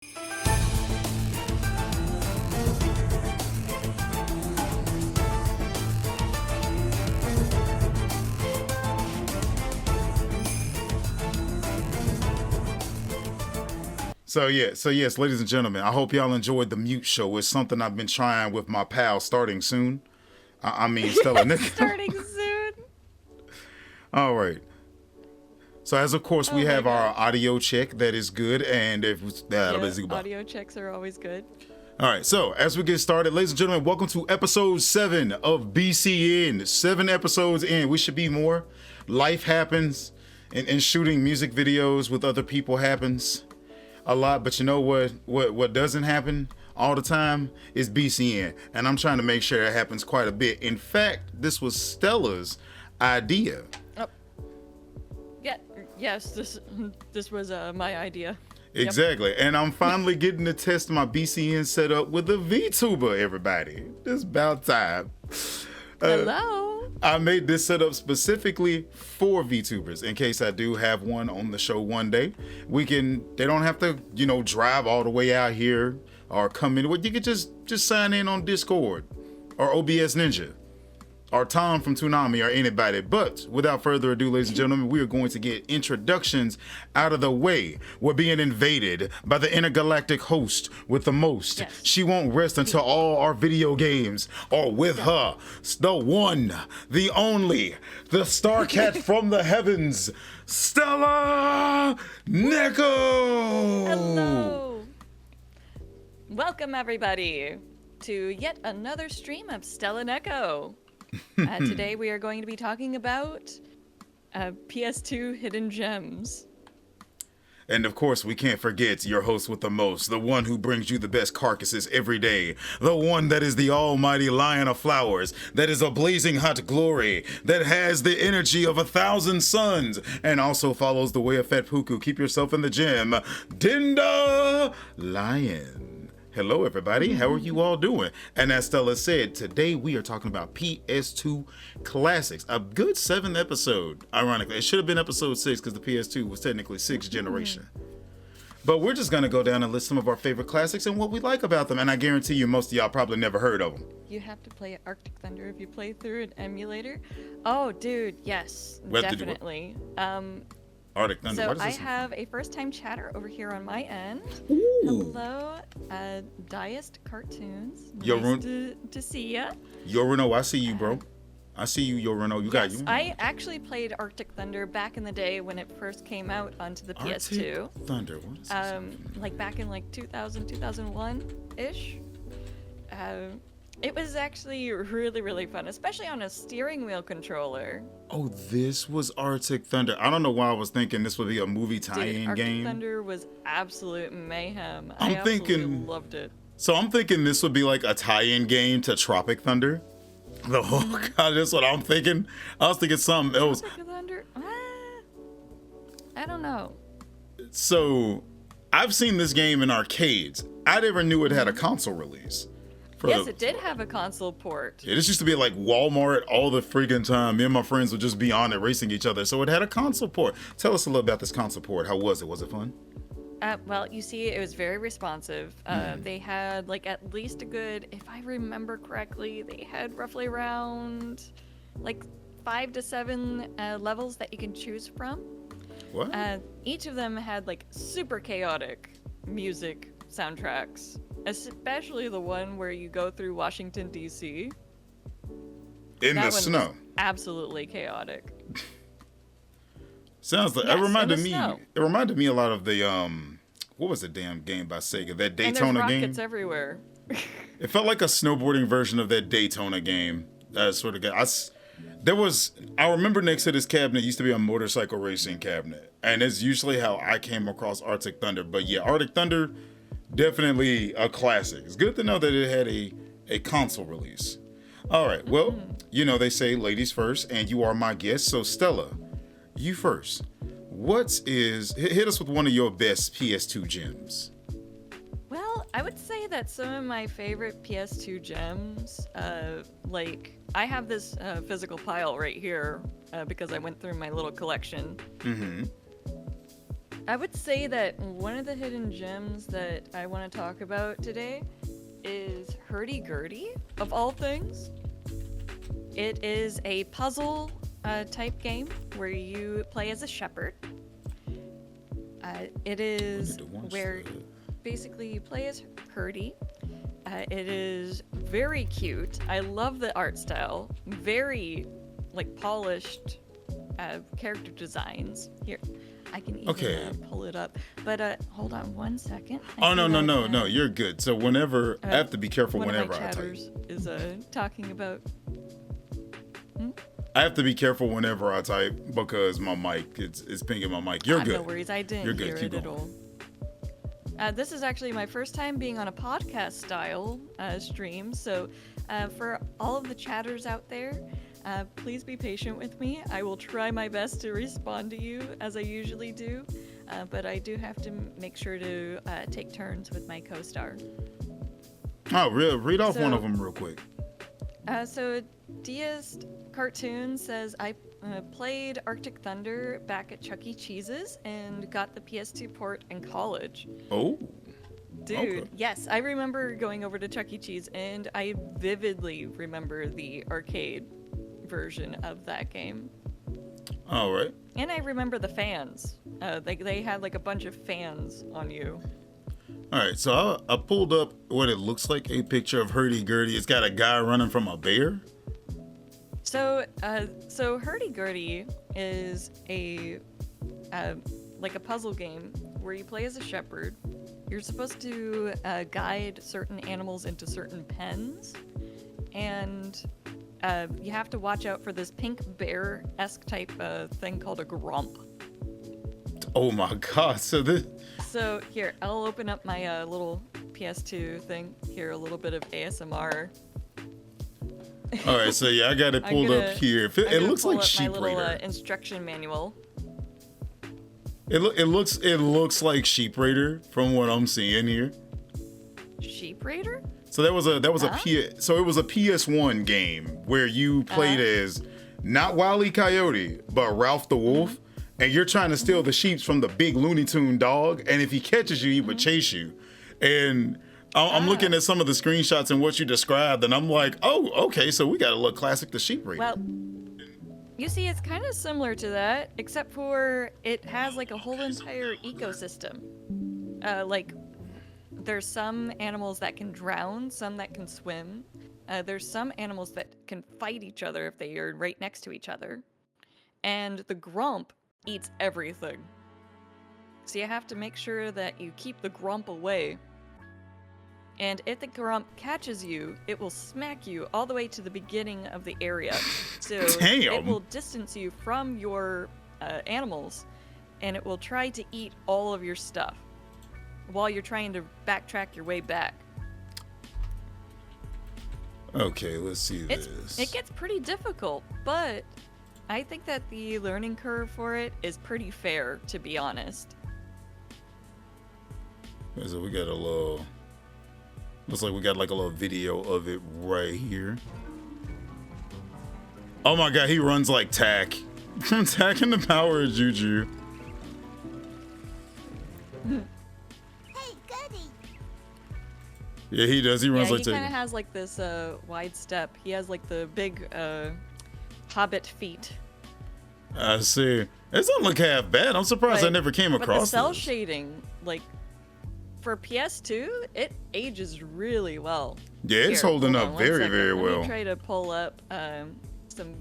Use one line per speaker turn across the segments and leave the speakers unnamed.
So yes, ladies and gentlemen, I hope y'all enjoyed the Mute Show. It's something I've been trying with my pal starting soon. I mean, StellaNeko.
Starting soon.
All right. So as of course we have
God.
our audio check that is good, and if
Audio checks are always good.
All right, so as we get started, ladies and gentlemen, welcome to episode 7 of BCN. 7 episodes in. We should be more. Life happens, and shooting music videos with other people happens a lot, but you know what doesn't happen all the time is BCN, and I'm trying to make sure it happens quite a bit. In fact, this was Stella's idea.
Yes, this was my idea.
Exactly. Yep. And I'm finally getting to test my BCN setup with a VTuber, everybody. It's about time.
Hello.
I made this setup specifically for VTubers in case I do have one on the show one day. They don't have to, drive all the way out here or come in. You could just sign in on Discord or OBS Ninja or Tom from Toonami or anybody. But without further ado, ladies and gentlemen, we are going to get introductions out of the way. We're being invaded by the intergalactic host with the most.
Yes.
She won't rest until all our video games are with her. The one, the only, the star cat from the heavens, StellaNeko!
Hello. Welcome everybody to yet another stream of StellaNeko. Today we are going to be talking about PS2 hidden gems.
And of course, we can't forget your host with the most, the one who brings you the best carcasses every day, the one that is the almighty lion of flowers, that is a blazing hot glory, that has the energy of 1,000 suns, and also follows the way of Fat Puku. Keep yourself in the gym, Dinda Lion. Hello, everybody. How are you all doing? And as Stella said, today we are talking about PS2 Classics, a good 7th episode. Ironically, it should have been episode 6 because the PS2 was technically 6th generation. But we're just going to go down and list some of our favorite classics and what we like about them. And I guarantee you, most of y'all probably never heard of them.
You have to play Arctic Thunder if you play through an emulator. Oh, dude, yes, definitely.
Arctic Thunder.
So I have a first-time chatter over here on my end.
Ooh.
Hello, Diest Cartoons.
Yo,
nice to see ya.
Yorino, I see you, bro. I see you, Yorino. Got you.
I actually played Arctic Thunder back in the day when it first came out onto the PS2.
Arctic Thunder. What is this?
Like back in 2000, 2001-ish. It was actually really, really fun, especially on a steering wheel controller.
Oh, this was Arctic Thunder. I don't know why I was thinking this would be a movie tie-in
Arctic
game.
Arctic Thunder was absolute mayhem.
I
absolutely loved it.
So I'm thinking this would be like a tie-in game to Tropic Thunder. The whole God, that's what I'm thinking. I was thinking something else.
Tropic Thunder? I don't know.
So I've seen this game in arcades. I never knew it had a console release.
Yes, it did have a console port.
Yeah, this used to be like Walmart all the freaking time. Me and my friends would just be on it racing each other. So it had a console port. Tell us a little about this console port. How was it? Was it fun?
Well, you see, it was very responsive. They had at least a good, if I remember correctly, they had roughly around 5 to 7 levels that you can choose from.
What?
Each of them had super chaotic music soundtracks. Especially the one where you go through Washington, D.C.
In the snow.
Absolutely chaotic.
Sounds like it reminded me. It reminded me a lot of the what was the damn game by Sega? That Daytona game.
And there's rockets everywhere.
It felt like a snowboarding version of that Daytona game. That sort of game. I remember next to this cabinet used to be a motorcycle racing cabinet, and it's usually how I came across Arctic Thunder. But yeah, Arctic Thunder. Definitely a classic. It's good to know that it had a console release. All right. Well, they say ladies first, and you are my guest. So Stella, you first. Hit us with one of your best PS2 gems.
Well, I would say that some of my favorite PS2 gems, I have this physical pile right here because I went through my little collection. I would say that one of the hidden gems that I want to talk about today is Hurdy-Gurdy, of all things. It is a puzzle type game where you play as a shepherd. It is where basically you play as Hurdy. It is very cute. I love the art style. Very like polished character designs. Here, I can even pull it up. But hold on one second.
No, you're good. So whenever I have to be careful whenever I type.
Is talking about.
I have to be careful whenever I type because my mic it's pinging my mic. You're good.
No worries, I didn't hear it at all. This is actually my first time being on a podcast style stream, so for all of the chatters out there, please be patient with me. I will try my best to respond to you as I usually do, but I do have to make sure to take turns with my co-star.
Oh, read off one of them real quick.
So Deist Cartoon says, I played Arctic Thunder back at Chuck E. Cheese's and got the PS2 port in college.
Oh.
Dude, okay. Yes, I remember going over to Chuck E. Cheese and I vividly remember the arcade version of that game.
All right.
And I remember the fans. They had like a bunch of fans on you.
All right, so I pulled up what it looks like, a picture of Hurdy-Gurdy. It's got a guy running from a bear.
So Hurdy-Gurdy is a puzzle game where you play as a shepherd. You're supposed to guide certain animals into certain pens, and you have to watch out for this pink bear-esque type thing called a grump.
Oh my god!
So here, I'll open up my little PS2 thing. Here, a little bit of ASMR.
All right, so yeah, I got it pulled up here. It looks like Sheep
Raider. My little instruction manual.
It looks like Sheep Raider from what I'm seeing here.
Sheep Raider?
So it was a PS1 game where you played as not Wile E. Coyote, but Ralph the Wolf. Mm-hmm. And you're trying to steal the sheep from the big Looney Tune dog, and if he catches you, he would chase you. And I'm looking at some of the screenshots and what you described, and I'm like, oh, okay, so we got a little classic, the Sheep Raider.
Well, you see, it's kind of similar to that, except for it has like a whole entire ecosystem. Like, there's some animals that can drown, some that can swim. There's some animals that can fight each other if they are right next to each other. And the grump eats everything. So you have to make sure that you keep the grump away. And if the grump catches you, it will smack you all the way to the beginning of the area. So it will distance you from your animals, and it will try to eat all of your stuff while you're trying to backtrack your way back.
Okay, let's see this.
It gets pretty difficult, but I think that the learning curve for it is pretty fair, to be honest.
So we got a little... Looks like we got like a little video of it right here. Oh my god, he runs like Tack. Tack in the Power of Juju.
Hey, goody.
Yeah, he does. He runs like Tack.
He kind of has like this wide step. He has like the big hobbit feet.
I see. It doesn't look half bad. I'm surprised I never came across
But the cell
this.
shading, like, for PS2, it ages really well.
Yeah, it's holding up very, very well.
Let me try to pull up some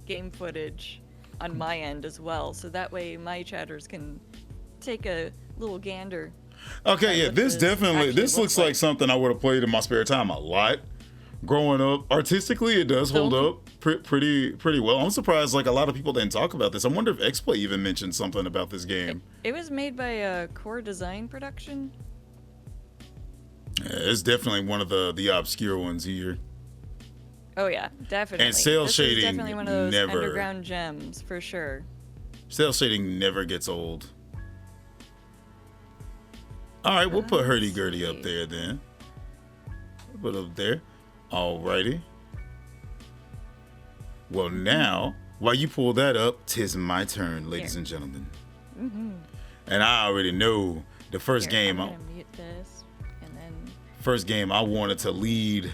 game footage on my end as well, so that way my chatters can take a little gander.
Okay, yeah, this looks like something I would have played in my spare time a lot. Growing up, artistically, it does hold up pretty well. I'm surprised like a lot of people didn't talk about this. I wonder if XPlay even mentioned something about this game.
It was made by Core Design Production.
Yeah, it's definitely one of the obscure ones here.
Oh yeah, definitely.
And cell shading
is definitely one of those underground gems for sure.
Cell shading never gets old. All right, we'll put Hurdy-Gurdy up there then. Put up there. Alrighty. Well, now, while you pull that up, 'tis my turn, ladies and gentlemen. Mm-hmm. And I already know the first
Here,
game.
I'm gonna mute this, and then
First game I wanted to lead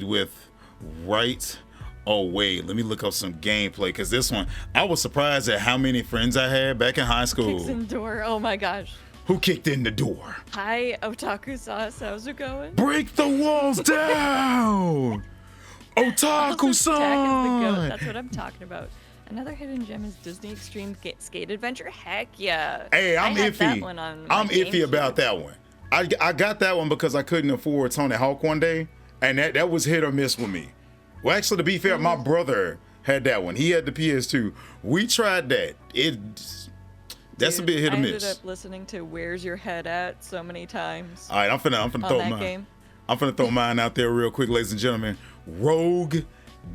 with right away. Let me look up some gameplay because this one I was surprised at how many friends I had back in high school.
kicks in the door. Oh my gosh.
Who kicked in the door?
Hi, Otaku Sauce. How's it going?
Break the walls down! Otaku
Tack is the goat.
san!
That's what I'm talking about. Another hidden gem is Disney Extreme Skate Adventure. Heck yeah.
Hey, I'm
I had
iffy.
That one on my
I'm iffy
GameCube.
about that one. I got that one because I couldn't afford Tony Hawk one day, and that was hit or miss with me. Well, actually, to be fair, my brother had that one. He had the PS2. We tried that. That's a
Dude,
bit hit or
I
miss.
ended up listening to "Where's Your Head At" so many times.
All right, I'm finna
on
throw
that
mine.
game.
I'm finna throw mine out there real quick, ladies and gentlemen. Rogue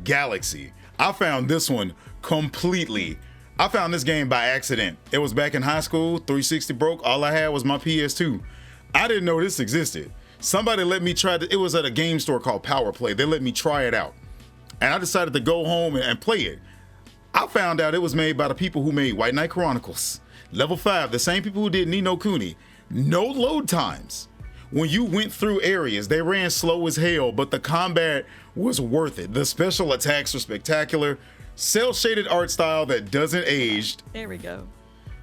Galaxy. I found this one completely. I found this game by accident. It was back in high school. 360 broke. All I had was my PS2. I didn't know this existed. Somebody let me try it. It was at a game store called Power Play. They let me try it out, and I decided to go home and play it. I found out it was made by the people who made White Knight Chronicles. Level 5, the same people who did Ni no Kuni. No load times. When you went through areas, they ran slow as hell, but the combat was worth it. The special attacks were spectacular. Cel-shaded art style that doesn't age.
There we go.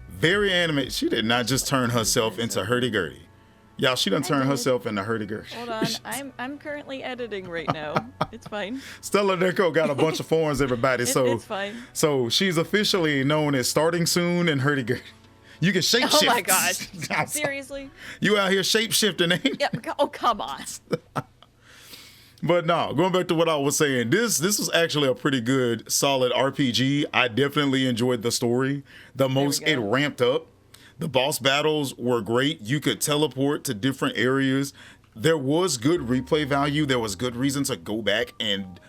Very animated. She did not just turn herself into hurdy-gurdy. Y'all, she done turned herself into hurdy-gurdy.
Hold on, I'm currently editing right now. It's fine.
StellaNeko got a bunch of forms, everybody.
It's fine.
So she's officially known as starting soon and hurdy-gurdy. You can shapeshift.
Oh my gosh. Seriously?
You out here shapeshifting, ain't?
Yeah. Oh, come on.
But no, going back to what I was saying, this was actually a pretty good, solid RPG. I definitely enjoyed the story. The most it
go.
ramped up. The boss battles were great. You could teleport to different areas. There was good replay value. There was good reason to go back and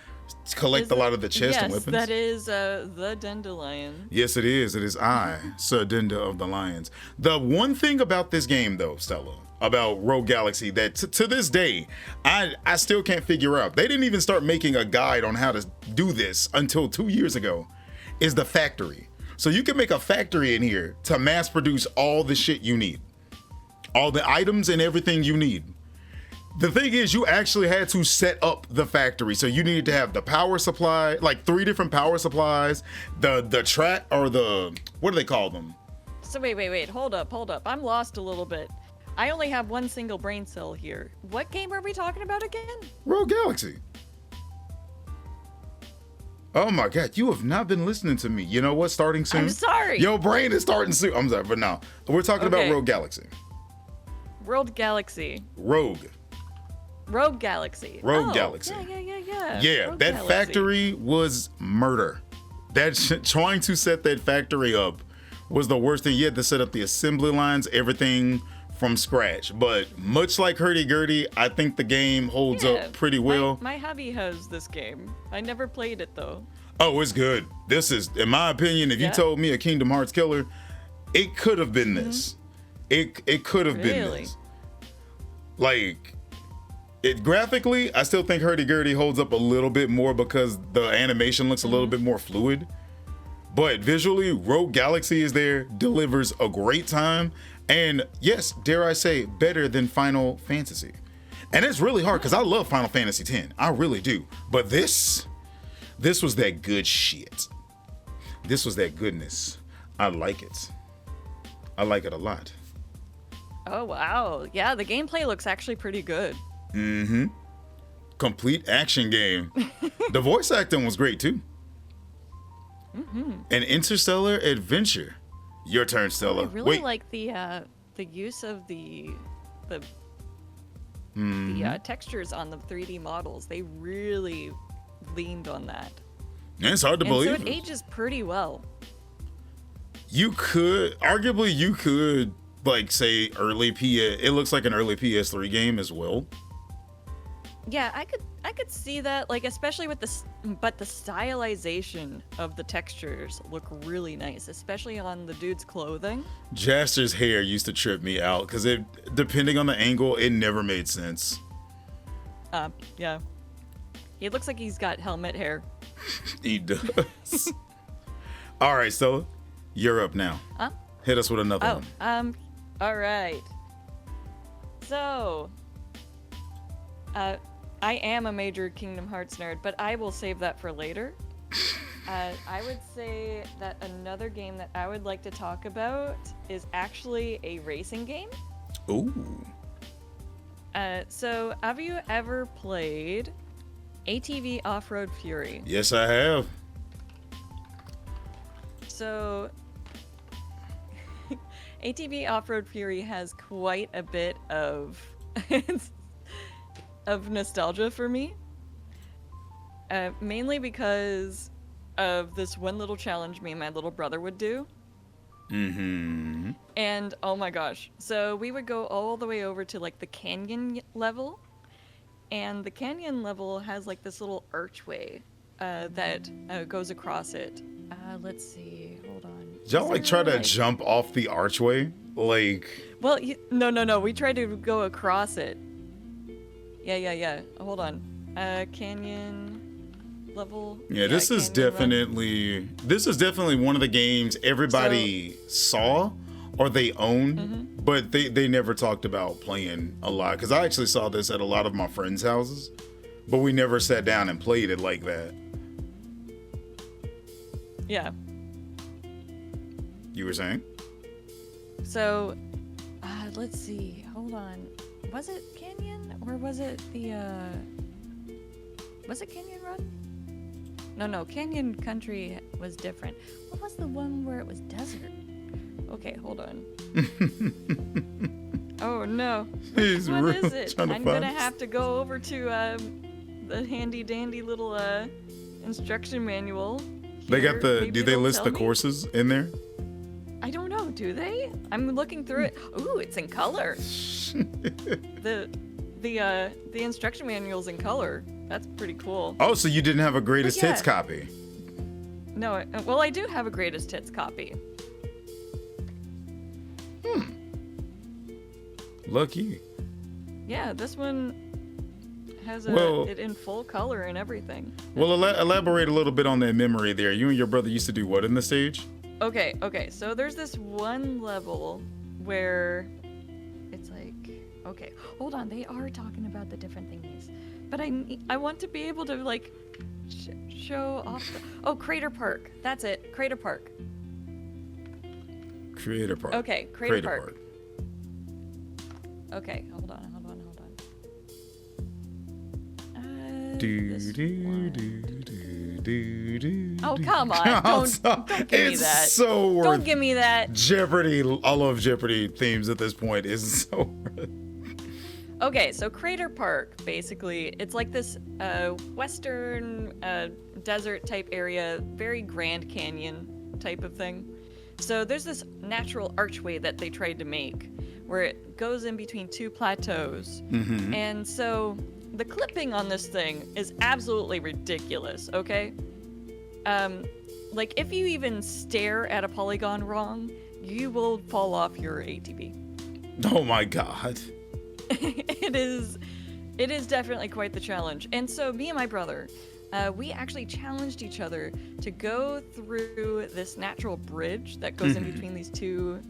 collect a lot of the chests and weapons.
Yes, that is the Dandelion.
Yes, it is. It is I, Sir Denda of the Lions. The one thing about this game, though, Stella, about Rogue Galaxy, that to this day, I still can't figure out. They didn't even start making a guide on how to do this until 2 years ago, is the factory. So you can make a factory in here to mass produce all the shit you need. All the items and everything you need. The thing is, you actually had to set up the factory. So you needed to have the power supply, like 3 different power supplies, the track, or what do they call them?
So wait, hold up. I'm lost a little bit. I only have one single brain cell here. What game are we talking about again?
Rogue Galaxy. Oh my God, you have not been listening to me. You know what? Starting soon.
I'm sorry.
Your brain is starting soon. I'm sorry, but no. We're talking about
Okay.
Rogue Galaxy.
Rogue Galaxy.
Rogue
Galaxy.
Rogue
Oh,
Galaxy.
Yeah.
Yeah,
Rogue
that
Galaxy.
factory was murder. Trying to set that factory up was the worst thing. You had to set up the assembly lines, everything from scratch. But much like Hurdy-Gurdy, I think the game holds
Yeah,
up pretty well.
My hubby has this game. I never played it though.
Oh, it's good. This is, in my opinion, if you
Yeah.
told me a Kingdom Hearts killer, it could have been this. It could have been
Really?
this. Like, it graphically, I still think Hurdy-Gurdy holds up a little bit more because the animation looks a little bit more fluid. But visually, Rogue Galaxy is there, delivers a great time, and yes, dare I say, better than Final Fantasy. And it's really hard because I love Final Fantasy X. I really do. But this was that good shit. This was that goodness. I like it. I like it a lot.
Oh wow. Yeah, the gameplay looks actually pretty good.
Complete action game. The voice acting was great too. An interstellar adventure. Your turn, Stella.
I really like the use of the textures on the 3D models. They really leaned on that.
It's hard to
And
believe.
so it ages pretty well.
Arguably you could like say it looks like an early PS3 game as well.
Yeah, I could see that, like especially with but the stylization of the textures look really nice, especially on the dude's clothing.
Jaster's hair used to trip me out because depending on the angle, it never made sense.
Yeah. He looks like he's got helmet hair.
He does. All right, Stella, you're up now.
Huh?
Hit us with another
Oh,
one.
all right. So, I am a major Kingdom Hearts nerd, but I will save that for later. I would say that another game that I would like to talk about is actually a racing game.
Ooh.
So, have you ever played ATV Off-Road Fury?
Yes, I have.
So, ATV Off-Road Fury has quite a bit of of nostalgia for me. Mainly because of this one little challenge me and my little brother would do.
Mm-hmm.
And oh my gosh. So we would go all the way over to like the canyon level. And the canyon level has like this little archway that goes across it. Let's see. Hold on.
Did y'all
Is
like
there,
try to jump off the archway? Like,
Well, no. We tried to go across it. Yeah. Hold on. Canyon level.
yeah, this is
Canyon Run.
this is definitely one of the games everybody saw or they owned, but they never talked about playing a lot. Because I actually saw this at a lot of my friends' houses, but we never sat down and played it like that.
Yeah.
You were saying?
So, let's see. Hold on. Was it Canyon or was it the was it Canyon Run? No. Canyon Country was different. What was the one where it was desert? Okay, hold on. Oh no.
He's
What
really
is it?
trying to
I'm
find
gonna
it.
have to go over to the handy dandy little instruction manual.
They got
Here,
the.
maybe
Do they
it'll
list
tell
the
me.
courses in there?
I don't know, do they? I'm looking through it. Ooh, it's in color. the instruction manual's in color. That's pretty cool.
Oh, so you didn't have a greatest
But yeah.
hits copy?
No, well, I do have a greatest hits copy.
Lucky.
Yeah, this one has
Well-
it in full color and everything.
Well, elaborate a little bit on that memory there. You and your brother used to do what in the stage?
Okay. So there's this one level where it's like, okay, hold on. They are talking about the different thingies, but I want to be able to like show off. Crater Park. That's it. Crater Park.
Creator Park.
Okay, Crater Park. Okay, hold on. This one. Oh, come on. Don't give me
It's
that.
so worth
Don't give me that.
Jeopardy. I love Jeopardy themes at this point. It's so worth.
Okay, so Crater Park, basically, it's like this western desert type area, very Grand Canyon type of thing. So there's this natural archway that they tried to make where it goes in between two plateaus. And so the clipping on this thing is absolutely ridiculous, okay? Like, if you even stare at a polygon wrong, you will fall off your ATV.
Oh my God.
It is definitely quite the challenge. And so me and my brother, we actually challenged each other to go through this natural bridge that goes in between these two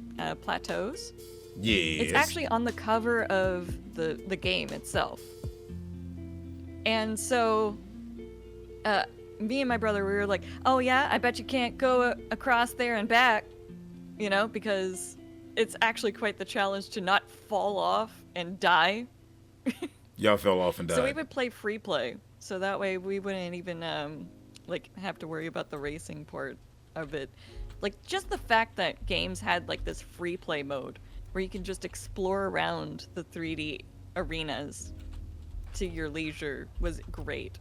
plateaus.
Yes.
It's actually on the cover of the game itself. And so me and my brother, we were like, oh yeah, I bet you can't go across there and back, because it's actually quite the challenge to not fall off and die.
Y'all fell off and died.
So we would play free play, so that way we wouldn't even have to worry about the racing part of it. Like, just the fact that games had like this free play mode where you can just explore around the 3D arenas to your leisure was great.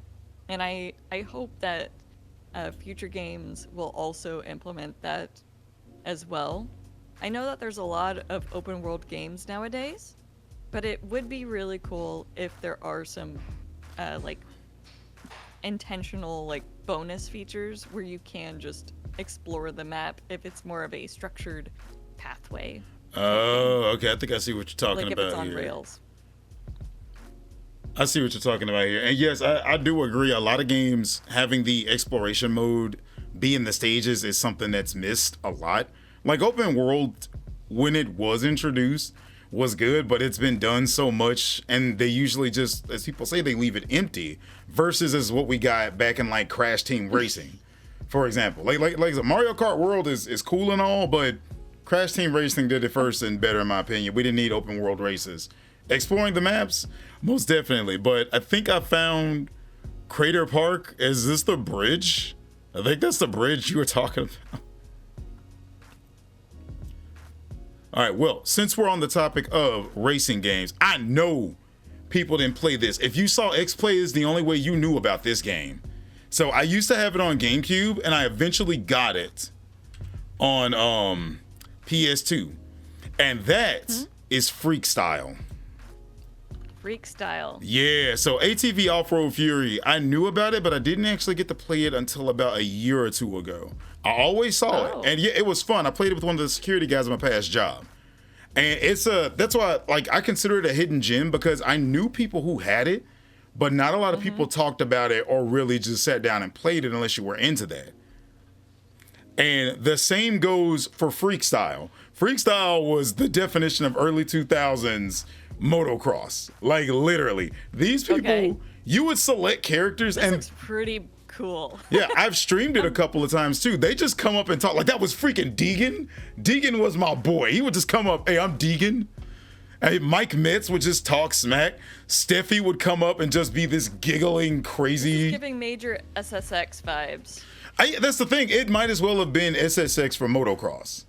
And I hope that future games will also implement that as well. I know that there's a lot of open world games nowadays, but it would be really cool if there are some intentional bonus features where you can just explore the map if it's more of a structured pathway.
Oh, okay. I think I see what you're talking
Like if
about
it's on
here.
rails.
I see what you're talking about here. And yes, I do agree. A lot of games having the exploration mode be in the stages is something that's missed a lot. Like open world, when it was introduced, was good, but it's been done so much, and they usually just, as people say, they leave it empty. Versus is what we got back in like Crash Team Racing, for example. Like Mario Kart World is cool and all, but Crash Team Racing did it first and better in my opinion. We didn't need open world races. Exploring the maps, most definitely. But I think I found Crater Park. Is this the bridge? I think that's the bridge you were talking about. All right, well, since we're on the topic of racing games, I know people didn't play this. If you saw X play, is the only way you knew about this game. So I used to have it on GameCube, and I eventually got it on PS2. And that is Freak Style.
Freak Style.
Yeah, so ATV Off-Road Fury, I knew about it, but I didn't actually get to play it until about a year or two ago. I always saw it, and yeah, it was fun. I played it with one of the security guys at my past job. And that's why like I consider it a hidden gem, because I knew people who had it, but not a lot of people talked about it or really just sat down and played it unless you were into that. And the same goes for Freak Style. Freak Style was the definition of early 2000s motocross. Like literally, these people, you would select characters
This
and
looks pretty cool.
yeah, I've streamed it a couple of times too. They just come up and talk like that was freaking Deegan. Deegan was my boy. He would just come up, hey, I'm Deegan. Hey, Mike Metz would just talk smack. Steffi would come up and just be this giggling crazy.
Giving major SSX vibes.
That's the thing. It might as well have been SSX for motocross.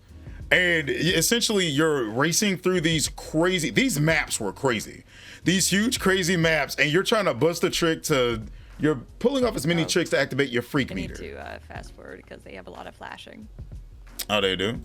And essentially you're racing through these maps were crazy. These huge crazy maps, and you're trying to bust a trick you're pulling off as many tricks to activate your freak
I
meter.
need to fast forward because they have a lot of flashing.
Oh, they do?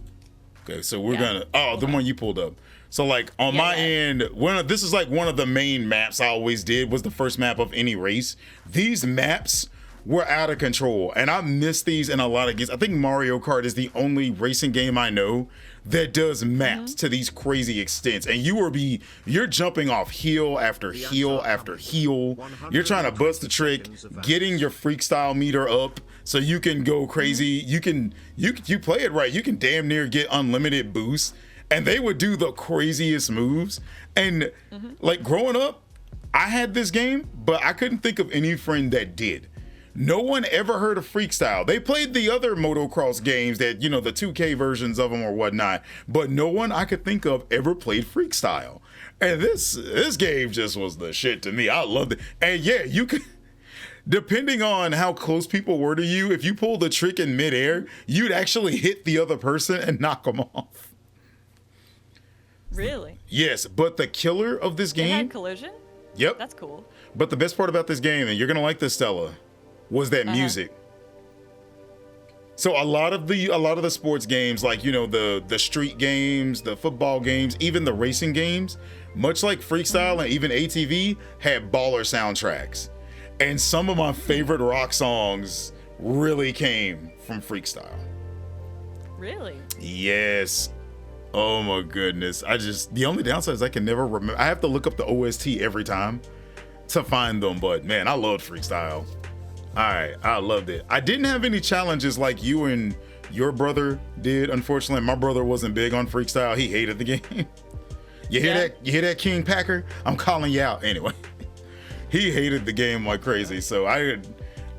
Okay, so we're the one you pulled up. So like on my end, this is like one of the main maps I always did, was the first map of any race. These maps were out of control, and I miss these in a lot of games. I think Mario Kart is the only racing game I know that does maps to these crazy extents, and you're jumping off hill after hill after hill. You're trying to bust the trick, getting your freak style meter up so you can go crazy. You play it right, you can damn near get unlimited boosts, and they would do the craziest moves. And like growing up, I had this game, but I couldn't think of any friend that did. No one ever heard of Freak Style. They played the other motocross games that, the 2K versions of them or whatnot, but no one I could think of ever played Freak Style. And this game just was the shit to me. I loved it. And yeah, you could, depending on how close people were to you, if you pulled a trick in midair, you'd actually hit the other person and knock them off.
Really?
Yes, but the killer of this game...
They had collision?
Yep.
That's cool.
But the best part about this game, and you're going to like this, Stella, was that music. So a lot of the sports games, like the street games, the football games, even the racing games, much like Freestyle and even ATV, had baller soundtracks. And some of my favorite rock songs really came from Freestyle.
Really?
Yes. Oh my goodness. The only downside is I can never remember. I have to look up the OST every time to find them, but man, I loved Freestyle. All right, I loved it. I didn't have any challenges like you and your brother did. Unfortunately, my brother wasn't big on Freestyle. He hated the game. You hear that? You hear that, King Packer? I'm calling you out anyway. He hated the game like crazy, so I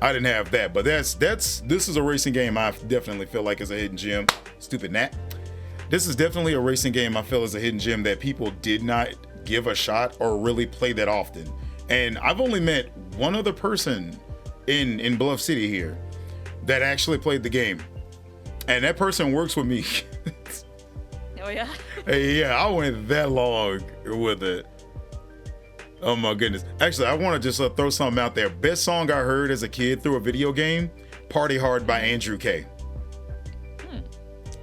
didn't have that. But this is a racing game I definitely feel like is a hidden gem. Stupid Nat. This is definitely a racing game I feel is a hidden gem that people did not give a shot or really play that often. And I've only met one other person in Bluff City here that actually played the game, and that person works with me.
Oh yeah?
Yeah, I went that long with it. Oh my goodness. Actually, I want to just throw something out there. Best song I heard as a kid through a video game, Party Hard by Andrew K.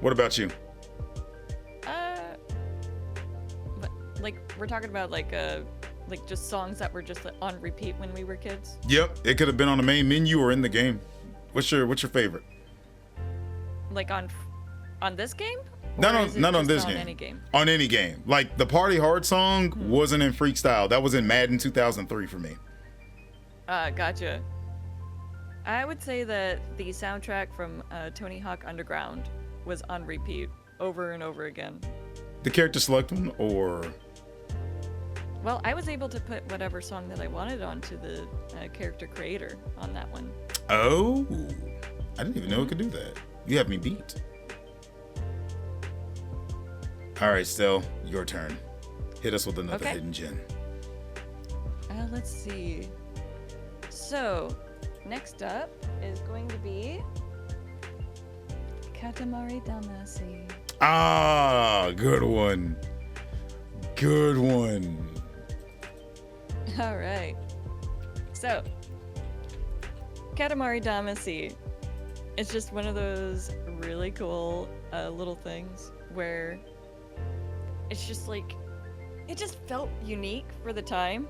What about you?
Like we're talking about like just songs that were just on repeat when we were kids.
Yep, it could have been on the main menu or in the game. What's your favorite?
Like on this game?
Not on this
on
game.
Any game.
On any game. Like the Party Hard song wasn't in Freak Style. That was in Madden 2003 for me.
Gotcha. I would say that the soundtrack from Tony Hawk Underground was on repeat over and over again.
The character select one, or
Well, I was able to put whatever song that I wanted onto the character creator on that one.
oh, I didn't even know it could do that. You have me beat. All right, Stell, your turn. Hit us with another
Okay.
hidden gem.
Let's see. So, next up is going to be Katamari Damacy.
Ah, good one. Good one.
All right. So, Katamari Damacy is just one of those really cool little things where it's just like, it just felt unique for the time.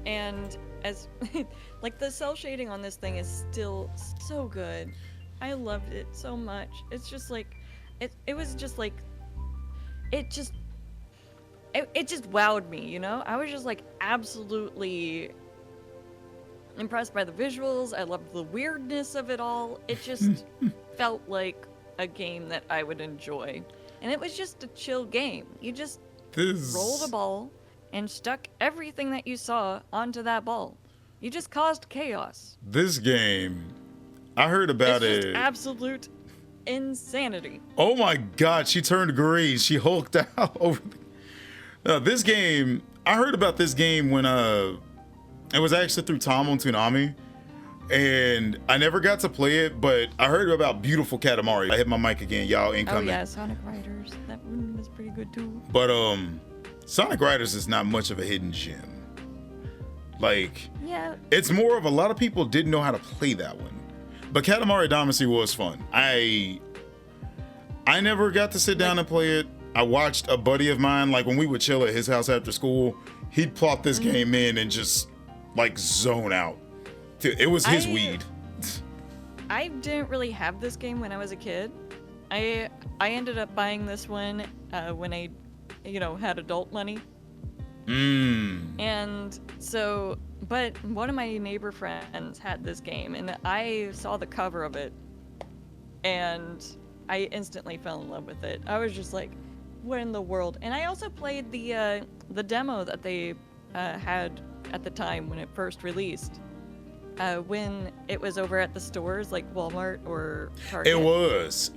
And as, like, the cell shading on this thing is still so good. I loved it so much. It's just like, it was just like, it just wowed me, you know? I was just like absolutely impressed by the visuals. I loved the weirdness of it all. It just felt like a game that I would enjoy. And it was just a chill game. You just rolled a ball and stuck everything that you saw onto that ball. You just caused chaos.
This game, I heard about
It's
it.
just absolute insanity.
Oh my God, she turned green. She hulked out over. This game, I heard about this game when it was actually through Tom on Toonami, and I never got to play it, but I heard about Beautiful Katamari. I hit my mic again, y'all. Incoming.
Oh yeah, Sonic Riders. That one was pretty good too.
But Sonic Riders is not much of a hidden gem. Like,
Yeah.
it's more of a lot of people didn't know how to play that one. But Katamari Damacy was fun. I never got to sit down and play it. I watched a buddy of mine, like when we would chill at his house after school, he'd plop this game in and just like zone out. It was his weed.
I didn't really have this game when I was a kid. I ended up buying this one when I, had adult money. And so, but one of my neighbor friends had this game, and I saw the cover of it, and I instantly fell in love with it. I was just like, what in the world? And I also played the demo that they had at the time when it first released. When it was over at the stores like Walmart or Target.
It was.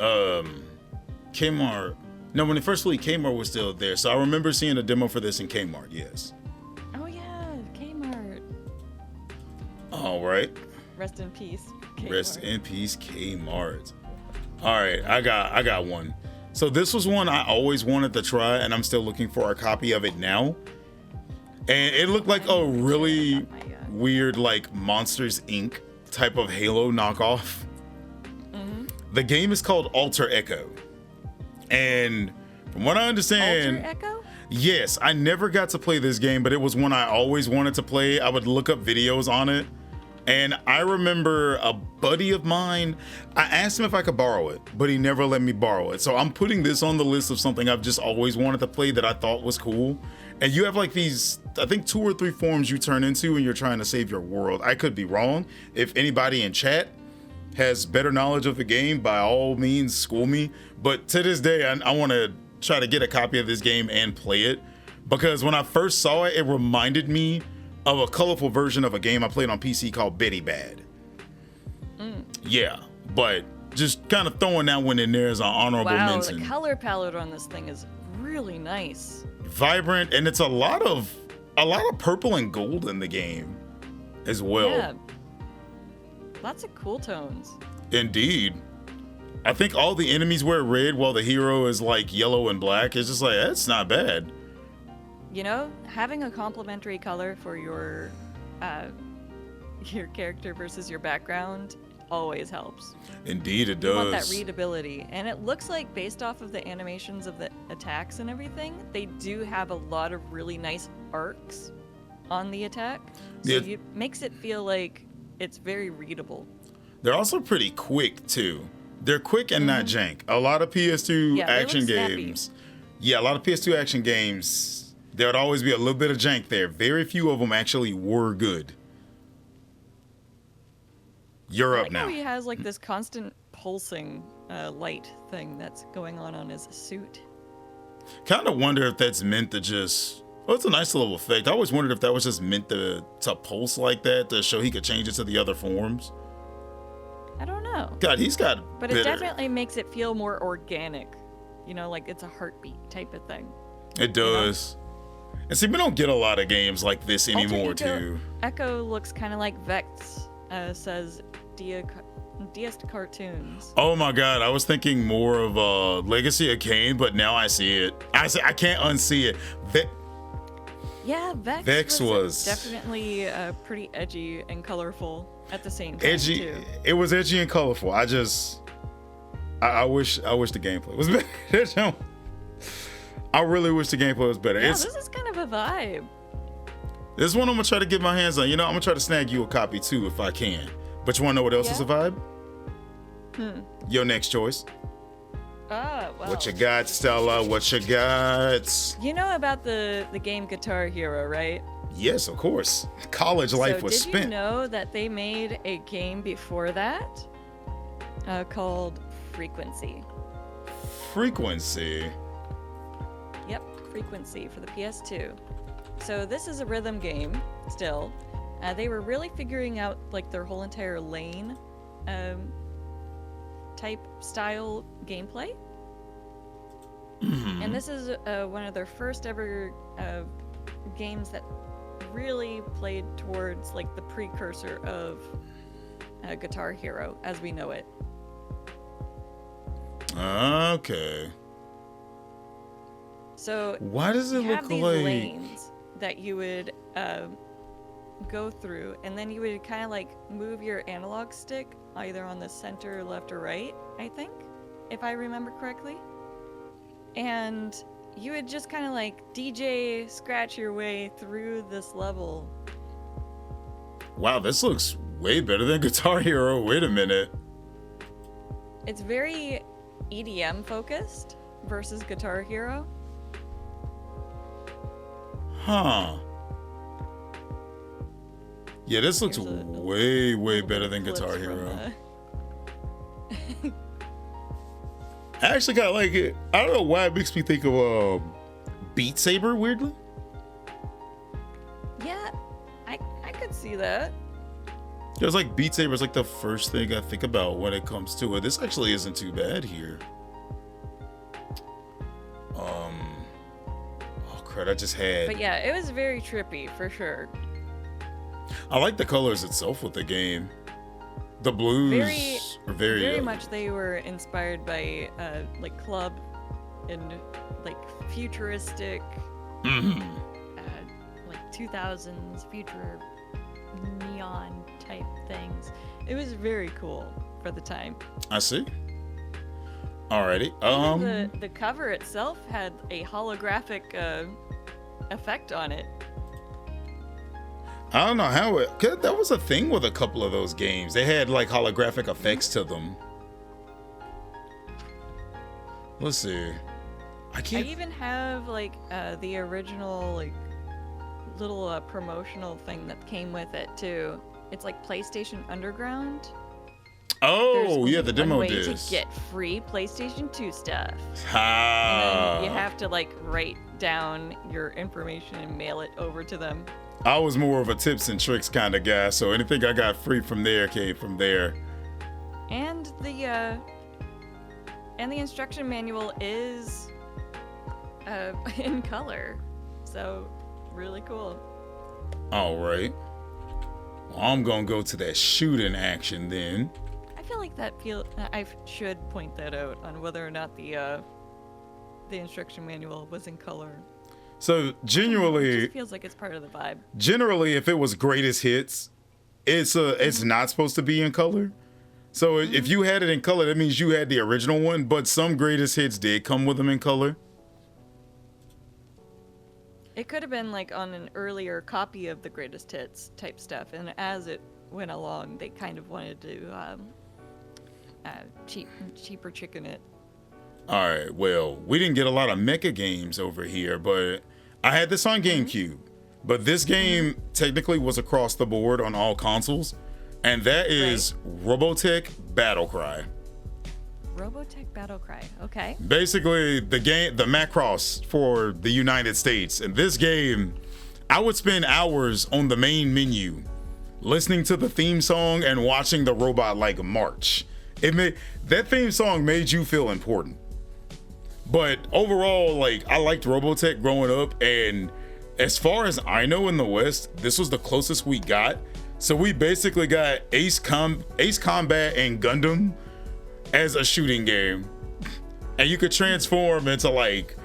Kmart. No, when it first released, Kmart was still there. So I remember seeing a demo for this in Kmart, yes.
Oh yeah, Kmart.
All right.
Rest in peace, Kmart.
Rest in peace, Kmart. All right, I got one. So this was one I always wanted to try, and I'm still looking for a copy of it now. And it looked like a really weird, like Monsters Inc. type of Halo knockoff. The game is called Alter Echo. And from what I understand,
Alter Echo?
yes, I never got to play this game, but it was one I always wanted to play. I would look up videos on it. And I remember a buddy of mine, I asked him if I could borrow it, but he never let me borrow it. So I'm putting this on the list of something I've just always wanted to play that I thought was cool. And you have like these, I think 2 or 3 forms you turn into when you're trying to save your world. I could be wrong. If anybody in chat has better knowledge of the game, by all means, school me. But to this day, I want to try to get a copy of this game and play it. Because when I first saw it, it reminded me of a colorful version of a game I played on PC called Betty Bad. Yeah, but just kind of throwing that one in there as an honorable
Wow,
mention.
the color palette on this thing is really nice.
Vibrant, and it's a lot of purple and gold in the game as well.
Yeah. Lots of cool tones.
Indeed. I think all the enemies wear red while the hero is like yellow and black. It's just like, that's not bad.
Having a complementary color for your character versus your background always helps.
Indeed, it
You want that
does.
readability. And it looks like, based off of the animations of the attacks and everything, they do have a lot of really nice arcs on the attack. So
Yeah.
it makes it feel like it's very readable.
They're also pretty quick too. They're quick and not jank. A lot of PS2
Yeah, they look
action
snappy.
games. Yeah, a lot of PS2 action games. There would always be a little bit of jank there. Very few of them actually were good. You're
I
up
like
now.
how he has like this constant pulsing light thing that's going on his suit.
Kind of wonder if that's meant to just. Well, it's a nice little effect. I always wondered if that was just meant to pulse like that to show he could change it to the other forms.
I don't know.
God, he's got.
But
bitter.
it definitely makes it feel more organic. You know, like it's a heartbeat type of thing.
It does. And see, we don't get a lot of games like this anymore,
Alter
too.
Echo looks kind of like Vex, says Deist Cartoons.
Oh my God, I was thinking more of Legacy of Kain, but now I see it. I can't unsee it.
Yeah,
Vex was
definitely pretty edgy and colorful at the same time.
Edgy.
Too.
It was edgy and colorful. I wish the gameplay was better. I really wish the gameplay was better.
Yeah, this is kind of a vibe.
This one I'm gonna try to get my hands on. You know, I'm gonna try to snag you a copy too if I can. But you wanna know what else is a vibe? Your next choice.
Well.
What you got, Stella? What you got?
You know about the game Guitar Hero, right?
Yes, of course. College life was spent.
Did you know that they made a game before that called Frequency?
Frequency.
Yep, Frequency for the PS2. So this is a rhythm game still. They were really figuring out like their whole entire lane type style gameplay. And this is one of their first ever games that really played towards like the precursor of Guitar Hero as we know it.
Okay.
So
why does it look
these
like
lanes that you would go through, and then you would kind of like move your analog stick either on the center, left, or right, I think, if I remember correctly. And you would just kind of like DJ scratch your way through this level.
Wow, this looks way better than Guitar Hero. Wait a minute.
It's very EDM focused versus Guitar Hero.
Huh. Yeah, this looks way better than Guitar Hero. I actually got like it. I don't know why it makes me think of Beat Saber weirdly.
Yeah, I could see that.
There's like Beat Saber is like the first thing I think about when it comes to it. This actually isn't too bad here. Oh crap! I just had.
But yeah, it was very trippy for sure.
I like the colors itself with the game. The blues are very
much. They were inspired by like club and like futuristic, like 2000s future neon type things. It was very cool for the time.
I see. Alrighty.
Even the cover itself had a holographic effect on it.
I don't know how it. Cause that was a thing with a couple of those games. They had like holographic effects to them. Let's see. I
even have like the original like little promotional thing that came with it too. It's like PlayStation Underground.
Oh, yeah, the demo
way
disc.
To get free PlayStation 2 stuff.
Ah.
And then you have to like write down your information and mail it over to them.
I was more of a tips and tricks kind of guy, so anything I got free from there came from there.
And the instruction manual is in color, so really cool.
All right. Well, I'm gonna go to that shooting action then.
I feel like I should point that out on whether or not the instruction manual was in color.
So genuinely,
it just feels like it's part of the vibe.
Generally, if it was greatest hits, it's not supposed to be in color. So if you had it in color, that means you had the original one. But some greatest hits did come with them in color.
It could have been like on an earlier copy of the greatest hits type stuff, and as it went along, they kind of wanted to cheaper chicken it.
All right, well, we didn't get a lot of mecha games over here, but I had this on GameCube. But this game technically was across the board on all consoles, and that is Robotech Battlecry.
Robotech Battle Cry. Okay.
Basically, the Macross for the United States. In this game, I would spend hours on the main menu, listening to the theme song and watching the robot like march. That theme song made you feel important. But overall, like, I liked Robotech growing up, and as far as I know in the West, this was the closest we got. So we basically got Ace Combat and Gundam as a shooting game. And you could transform into like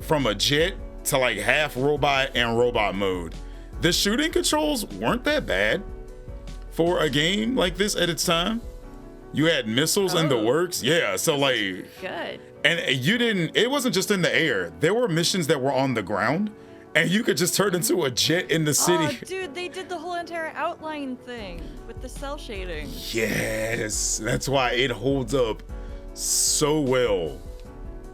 from a jet to like half robot and robot mode. The shooting controls weren't that bad for a game like this at its time. You had missiles in the works. Yeah, so like
good.
And it wasn't just in the air. There were missions that were on the ground, and you could just turn into a jet in the city.
Oh, dude, they did the whole entire outline thing with the cell shading.
Yes, that's why it holds up so well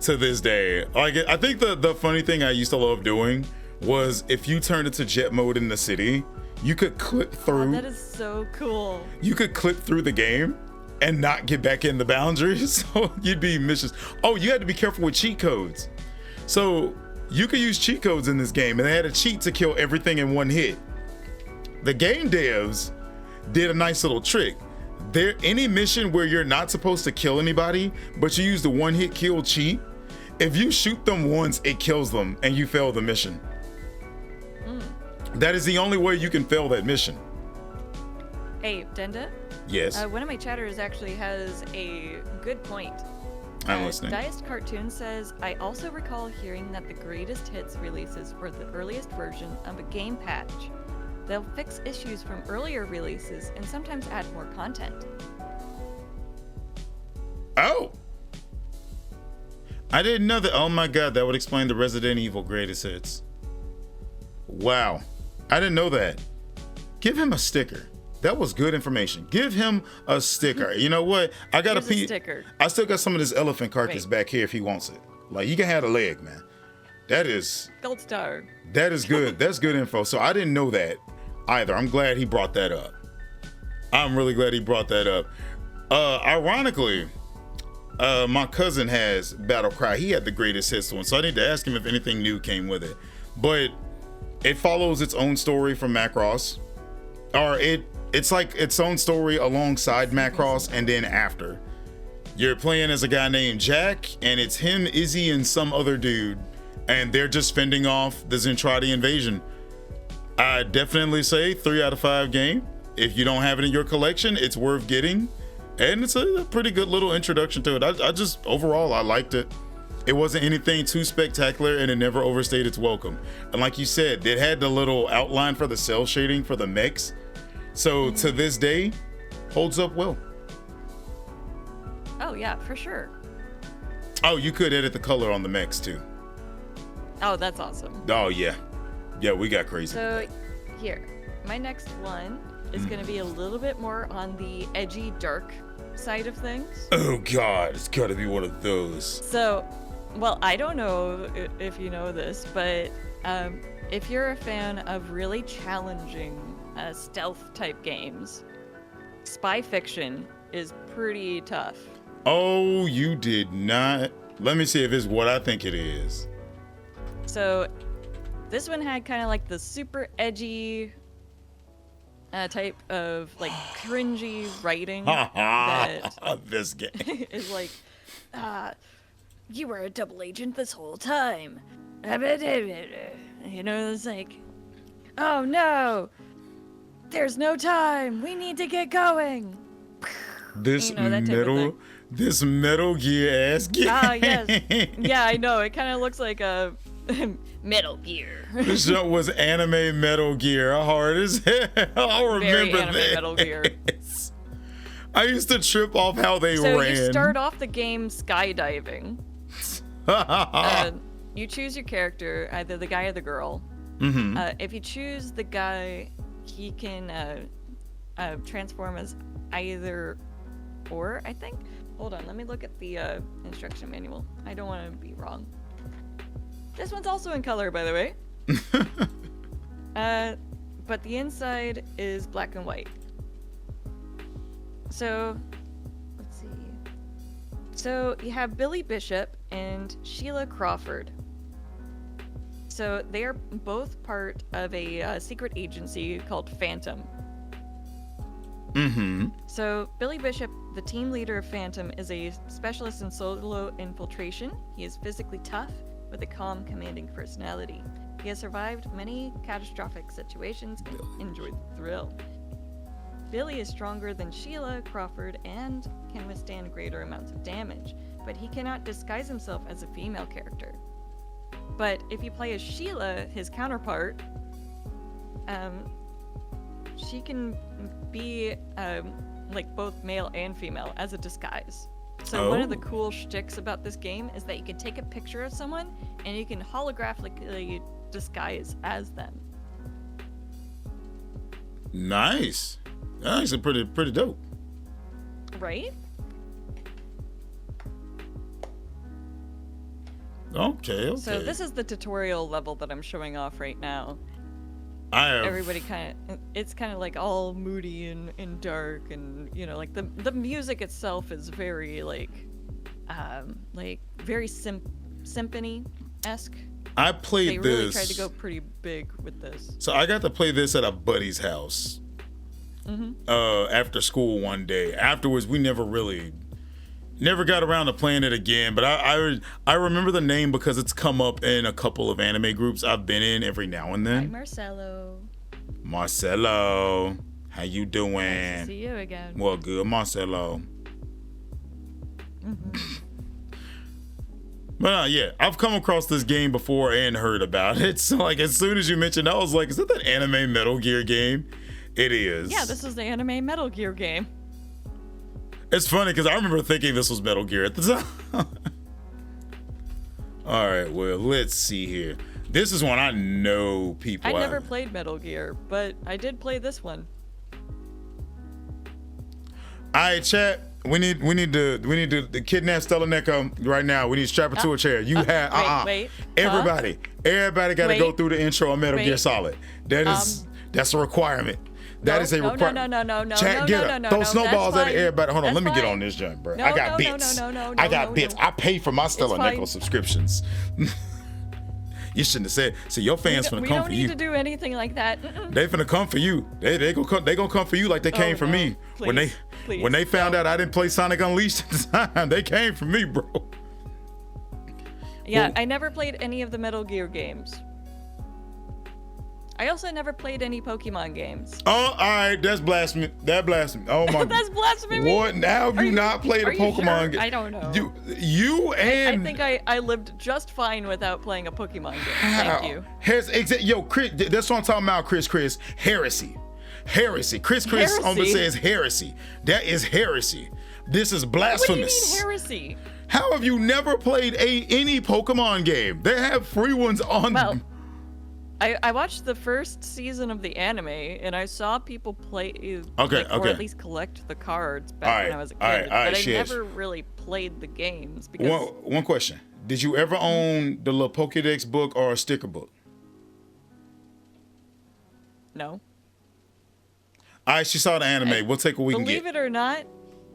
to this day. Like, I think the funny thing I used to love doing was if you turned into jet mode in the city, you could clip through.
Oh, that is so cool.
You could clip through the game and not get back in the boundaries. So you'd be missions. Oh, you had to be careful with cheat codes. So you could use cheat codes in this game, and they had a cheat to kill everything in one hit. The game devs did a nice little trick. Any mission where you're not supposed to kill anybody, but you use the one-hit kill cheat, if you shoot them once, it kills them, and you fail the mission. That is the only way you can fail that mission.
Hey, Denda?
Yes.
One of my chatters actually has a good point.
I'm listening.
Diest Cartoon says, I also recall hearing that the greatest hits releases were the earliest version of a game patch. They'll fix issues from earlier releases and sometimes add more content.
Oh! I didn't know that. Oh my god, that would explain the Resident Evil greatest hits. Wow. I didn't know that. Give him a sticker. That was good information. Give him a sticker. You know what? I got
a sticker.
I still got some of this elephant carcass back here if he wants it. Like, you can have a leg, man. That is
Gold star.
That is good. That's good info. So I didn't know that either. I'm glad he brought that up. I'm really glad he brought that up. Ironically, my cousin has Battle Cry. He had the greatest hits one, so I need to ask him if anything new came with it. But it follows its own story from Macross, or it's like its own story alongside Macross, and then after. You're playing as a guy named Jack, and it's him, Izzy, and some other dude, and they're just fending off the Zentradi invasion. I definitely say 3 out of 5 game. If you don't have it in your collection, it's worth getting, and it's a pretty good little introduction to it. I just, overall, I liked it. It wasn't anything too spectacular, and it never overstayed its welcome. And like you said, it had the little outline for the cell shading for the mechs. So to this day, holds up well.
Oh yeah, for sure.
Oh, you could edit the color on the mechs too.
Oh, that's awesome.
Oh yeah. Yeah, we got crazy.
So here, my next one is going to be a little bit more on the edgy, dark side of things.
Oh god, it's gotta be one of those.
So, well, I don't know if you know this, but if you're a fan of really challenging stealth type games, spy fiction is pretty tough.
Oh, you did not. Let me see if it's what I think it is.
So this one had kind of like the super edgy type of like cringy writing that
this game
is like, you were a double agent this whole time. You know, it's like, oh no, there's no time. We need to get going.
This
You know, that type of
this Metal Gear ass game.
Ah, yes. Yeah, I know. It kind of looks like a Metal Gear.
This show was anime Metal Gear, hard as hell. I remember
Very anime
that.
Metal Gear.
I used to trip off how they
So
ran.
you start off the game skydiving. You choose your character, either the guy or the girl.
Mm-hmm.
If you choose the guy, he can transform as either or, I think. Hold on, let me look at the instruction manual. I don't want to be wrong. This one's also in color, by the way. But the inside is black and white. So, let's see. So you have Billy Bishop and Sheila Crawford. So they are both part of a secret agency called Phantom.
Mm-hmm.
So Billy Bishop, the team leader of Phantom, is a specialist in solo infiltration. He is physically tough with a calm, commanding personality. He has survived many catastrophic situations and enjoyed the thrill. Billy is stronger than Sheila Crawford and can withstand greater amounts of damage, but he cannot disguise himself as a female character. But if you play as Sheila, his counterpart, she can be like both male and female as a disguise. So one of the cool shticks about this game is that you can take a picture of someone and you can holographically disguise as them.
Nice. That's actually pretty dope.
Right?
Okay.
So this is the tutorial level that I'm showing off right now. Everybody it's kind of like all moody and dark, and you know, like the music itself is very like very symphony-esque.
I played
They
this.
really tried to go pretty big with this.
So I got to play this at a buddy's house. After school one day. Afterwards, we never got around to playing it again. But I remember the name because it's come up in a couple of anime groups I've been in every now and then.
Hi, Marcelo.
Marcelo, how you doing?
Nice to see you again.
Well, good, Marcelo. But yeah, I've come across this game before and heard about it. So like, as soon as you mentioned, I was like, is that that anime Metal Gear game? It is.
Yeah, this is the anime Metal Gear game.
It's funny because I remember thinking this was Metal Gear at the time. All right, well, let's see here. This is one I know people.
I never played Metal Gear, but I did play this one.
All right, chat. We need to kidnap StellaNeko right now. We need to strap her to a chair. You have
wait.
Everybody got to go through the intro of Metal Gear Solid. That's a requirement. That is a requirement.
No.
Chat, get up. Throw snowballs at everybody. Hold on, let me get on this junk, bro. I got bits. I got bits. I pay for my StellaNeko subscriptions. You shouldn't have said. See, your fans finna come for you.
We don't need to do anything like that.
They finna come for you. They gonna come for you like they came for me.
Please,
when they found out I didn't play Sonic Unleashed at the time, they came for me, bro.
Yeah, I never played any of the Metal Gear games. I also never played any Pokemon games.
Oh, all right, that's blasphemy. That blasphemy. Oh my.
That's blasphemy.
What? Now have you not played a Pokemon game?
I don't know.
You and
I think I lived just fine without playing a Pokemon game. Thank you.
Yo, Chris, that's what I'm talking about, Chris. Heresy. Chris says heresy. That is heresy. This is blasphemous.
What do you mean heresy?
How have you never played any Pokemon game? They have free ones on them.
I watched the first season of the anime, and I saw people play, or at least collect the cards back when I was a kid. But I never really played the games. Because
one question. Did you ever own the little Pokédex book or a sticker book?
No.
All right, she saw the anime. We'll take what we can get.
Believe it or not,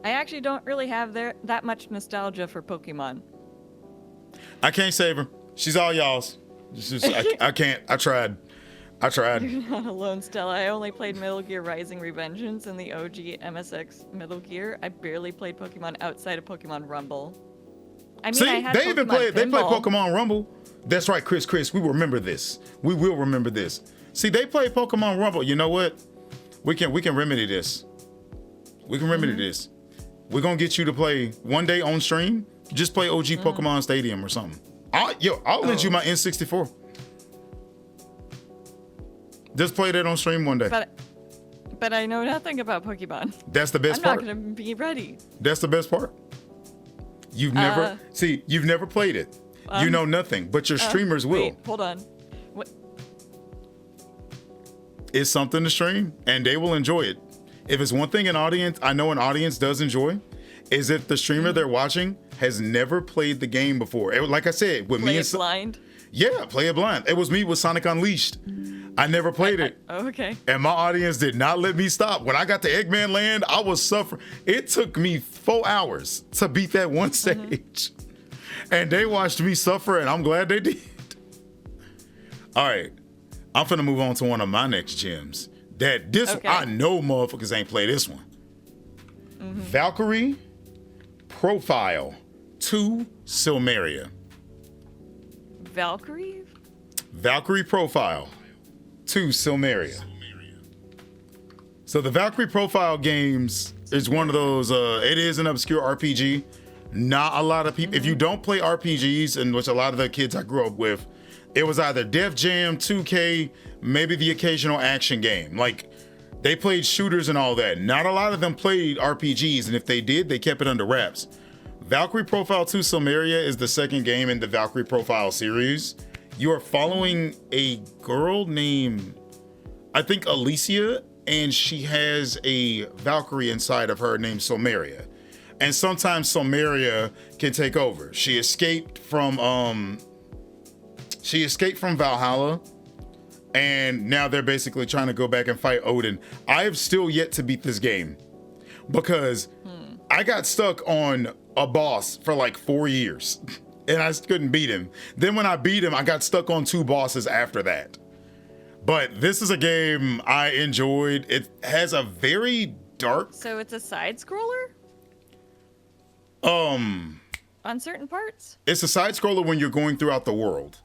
I actually don't really have that much nostalgia for Pokemon.
I can't save her. She's all y'all's. I can't. I tried.
You're not alone, Stella. I only played Metal Gear Rising: Revengeance and the OG MSX Metal Gear. I barely played Pokemon outside of Pokemon Rumble. I mean, I had
they
Pokemon
even play. They play
Pinball.
Pokemon Rumble. That's right, Chris. We remember this. We will remember this. See, they play Pokemon Rumble. You know what? We can remedy this. We can remedy this. We're gonna get you to play one day on stream. Just play OG Pokemon Stadium or something. I'll lend you my N64. Just play that on stream one day.
But I know nothing about Pokemon.
That's the best part.
I'm not gonna be ready.
That's the best part. You've never played it. You know nothing, but your streamers will.
Wait, hold on. What?
It's something to stream, and they will enjoy it. If it's one thing an audience does enjoy, is if the streamer they're watching has never played the game before. Like I said, with me and
blind.
Yeah, play it blind. It was me with Sonic Unleashed. I never played it.
Oh, okay.
And my audience did not let me stop. When I got to Eggman Land, I was suffering. It took me 4 hours to beat that one stage. And they watched me suffer, and I'm glad they did. All right. I'm finna move on to one of my next gems. I know motherfuckers ain't play this one. Valkyrie Profile 2 Silmeria.
Valkyrie?
Valkyrie Profile 2 Silmeria. So the Valkyrie Profile games is one of those, it is an obscure RPG. Not a lot of people, if you don't play RPGs, and which a lot of the kids I grew up with, it was either Def Jam, 2K, maybe the occasional action game. Like, they played shooters and all that. Not a lot of them played RPGs, and if they did, they kept it under wraps. Valkyrie Profile 2 Silmeria is the second game in the Valkyrie Profile series. You are following a girl named, I think, Alicia, and she has a Valkyrie inside of her named Silmeria. And sometimes Silmeria can take over. She escaped from Valhalla, and now they're basically trying to go back and fight Odin. I have still yet to beat this game because I got stuck on a boss for like 4 years and I couldn't beat him. Then when I beat him, I got stuck on 2 bosses after that. But this is a game I enjoyed. It has a very dark...
So it's a side scroller? On certain parts?
It's a side scroller when you're going throughout the world.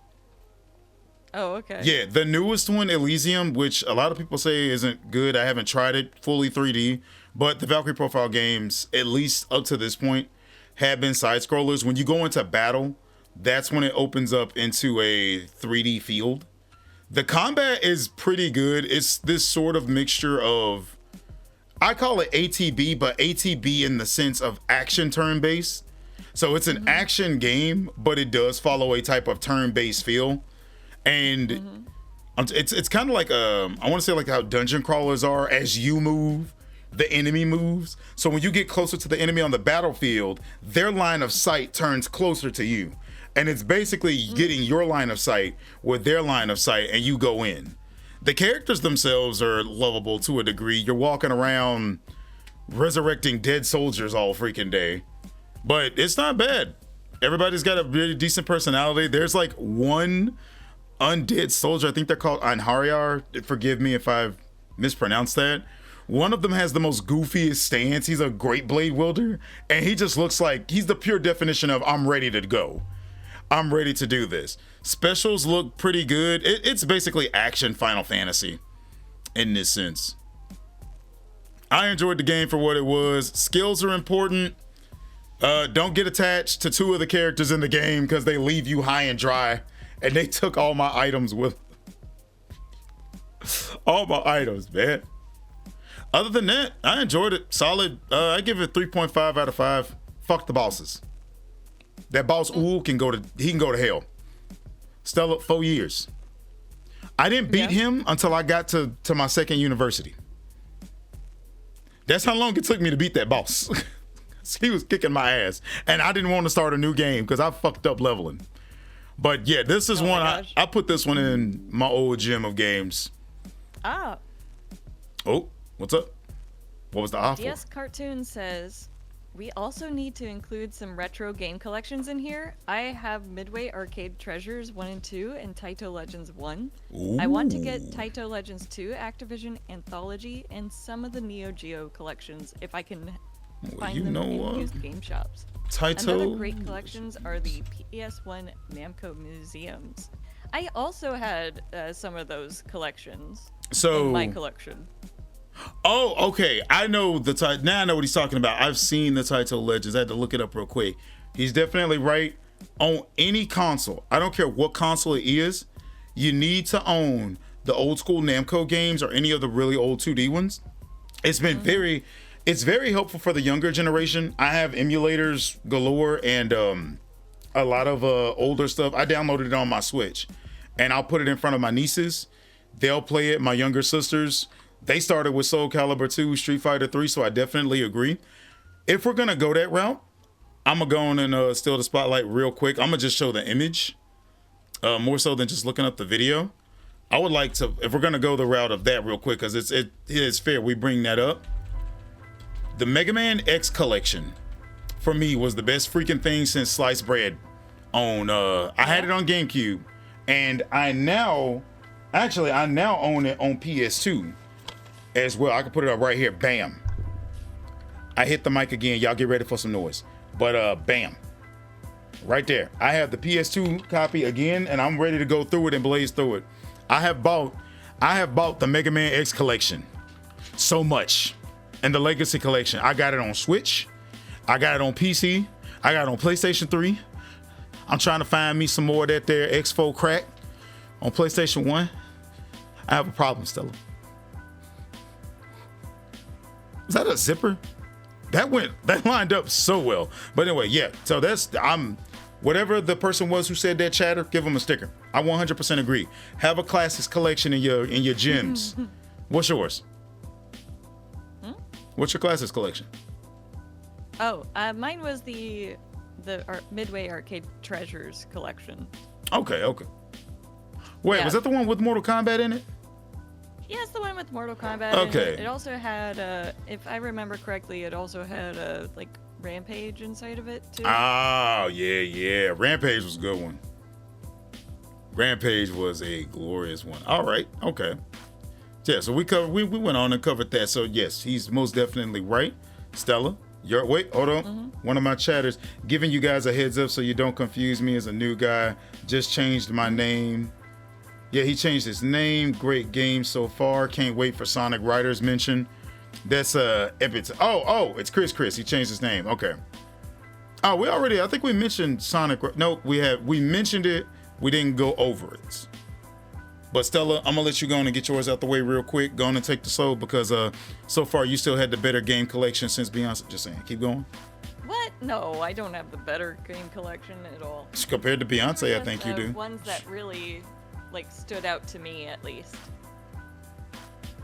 Oh, okay.
Yeah, the newest one, Elysium, which a lot of people say isn't good. I haven't tried it fully 3D, but the Valkyrie Profile games, at least up to this point, have been side scrollers. When you go into battle, that's when it opens up into a 3D field. The combat is pretty good. It's this sort of mixture of, I call it ATB, but ATB in the sense of action turn-based. So it's an action game, but it does follow a type of turn-based feel. And it's kind of like, I want to say like how dungeon crawlers are. As you move, the enemy moves. So when you get closer to the enemy on the battlefield, their line of sight turns closer to you. And it's basically getting your line of sight with their line of sight, and you go in. The characters themselves are lovable to a degree. You're walking around resurrecting dead soldiers all freaking day. But it's not bad. Everybody's got a really decent personality. There's like one undead soldier. I think they're called Einharjar. Forgive me if I've mispronounced that. One of them has the most goofiest stance. He's a great blade wielder. And he just looks like he's the pure definition of I'm ready to go. I'm ready to do this. Specials look pretty good. It's basically action Final Fantasy in this sense. I enjoyed the game for what it was. Skills are important. Don't get attached to 2 of the characters in the game because they leave you high and dry. And they took all my items with all my items, man. Other than that, I enjoyed it. Solid. I give it 3.5 out of 5. Fuck the bosses. That boss can go to hell. Stella, 4 years. I didn't beat him until I got to my second university. That's how long it took me to beat that boss. He was kicking my ass. And I didn't want to start a new game because I fucked up leveling. But yeah, this is one, I put this one in my old gym of games.
Ah.
Oh, what's up? What was the offer?
DS Cartoon says, we also need to include some retro game collections in here. I have Midway Arcade Treasures 1 and 2 and Taito Legends 1.
Ooh.
I want to get Taito Legends 2 Activision Anthology and some of the Neo Geo collections if I can find them in used game shops.
Taito.
Another great collections are the PS1 Namco museums. I also had some of those collections in my collection.
Oh, okay. I know now I know what he's talking about. I've seen the Taito Legends. I had to look it up real quick. He's definitely right. On any console, I don't care what console it is, you need to own the old school Namco games or any of the really old 2D ones. It's been it's very helpful for the younger generation. I have emulators galore and a lot of older stuff. I downloaded it on my Switch and I'll put it in front of my nieces. They'll play it. My younger sisters, they started with Soul Calibur 2, Street Fighter 3, so I definitely agree. If we're gonna go that route, I'm gonna go on and steal the spotlight real quick. I'm gonna just show the image, more so than just looking up the video. I would like to, if we're gonna go the route of that real quick, because it is fair we bring that up. The Mega Man X collection, for me, was the best freaking thing since sliced bread. I had it on GameCube, and I now own it on PS2 as well. I can put it up right here. Bam. I hit the mic again. Y'all get ready for some noise. But bam. Right there. I have the PS2 copy again, and I'm ready to go through it and blaze through it. I have bought the Mega Man X collection so much. And the Legacy collection. I got it on Switch. I got it on PC. I got it on PlayStation 3. I'm trying to find me some more of that there X4 crack on PlayStation 1. I have a problem, Stella. Is that a zipper? That lined up so well. But anyway, yeah. So whatever the person was who said that chatter, give them a sticker. I 100% agree. Have a classics collection in your gyms. What's yours? What's your classics collection?
Oh, mine was the Midway Arcade Treasures collection.
Okay. Wait,
Yeah.
was that the one with Mortal Kombat in it?
Yeah, it's the one with Mortal Kombat.
Okay.
It also had, if I remember correctly, it also had like Rampage inside of it too.
Oh, yeah. Rampage was a good one. Rampage was a glorious one. All right, okay. Yeah, so we went on and covered that. So yes, he's most definitely right. Stella, wait, hold on. One of my chatters giving you guys a heads up so you don't confuse me as a new guy. Just changed my name. Yeah, he changed his name. Great game so far. Can't wait for Sonic Riders mention. That's it's Chris. He changed his name. Okay. Oh, I think we mentioned Sonic. No, we mentioned it. We didn't go over it. But Stella, I'm gonna let you go on and get yours out the way real quick. Go on and take the slow because so far you still had the better game collection since Beyonce. Just saying, keep going.
What? No, I don't have the better game collection at all.
Compared to Beyonce, I
Just,
think you do.
Ones that really stood out to me at least.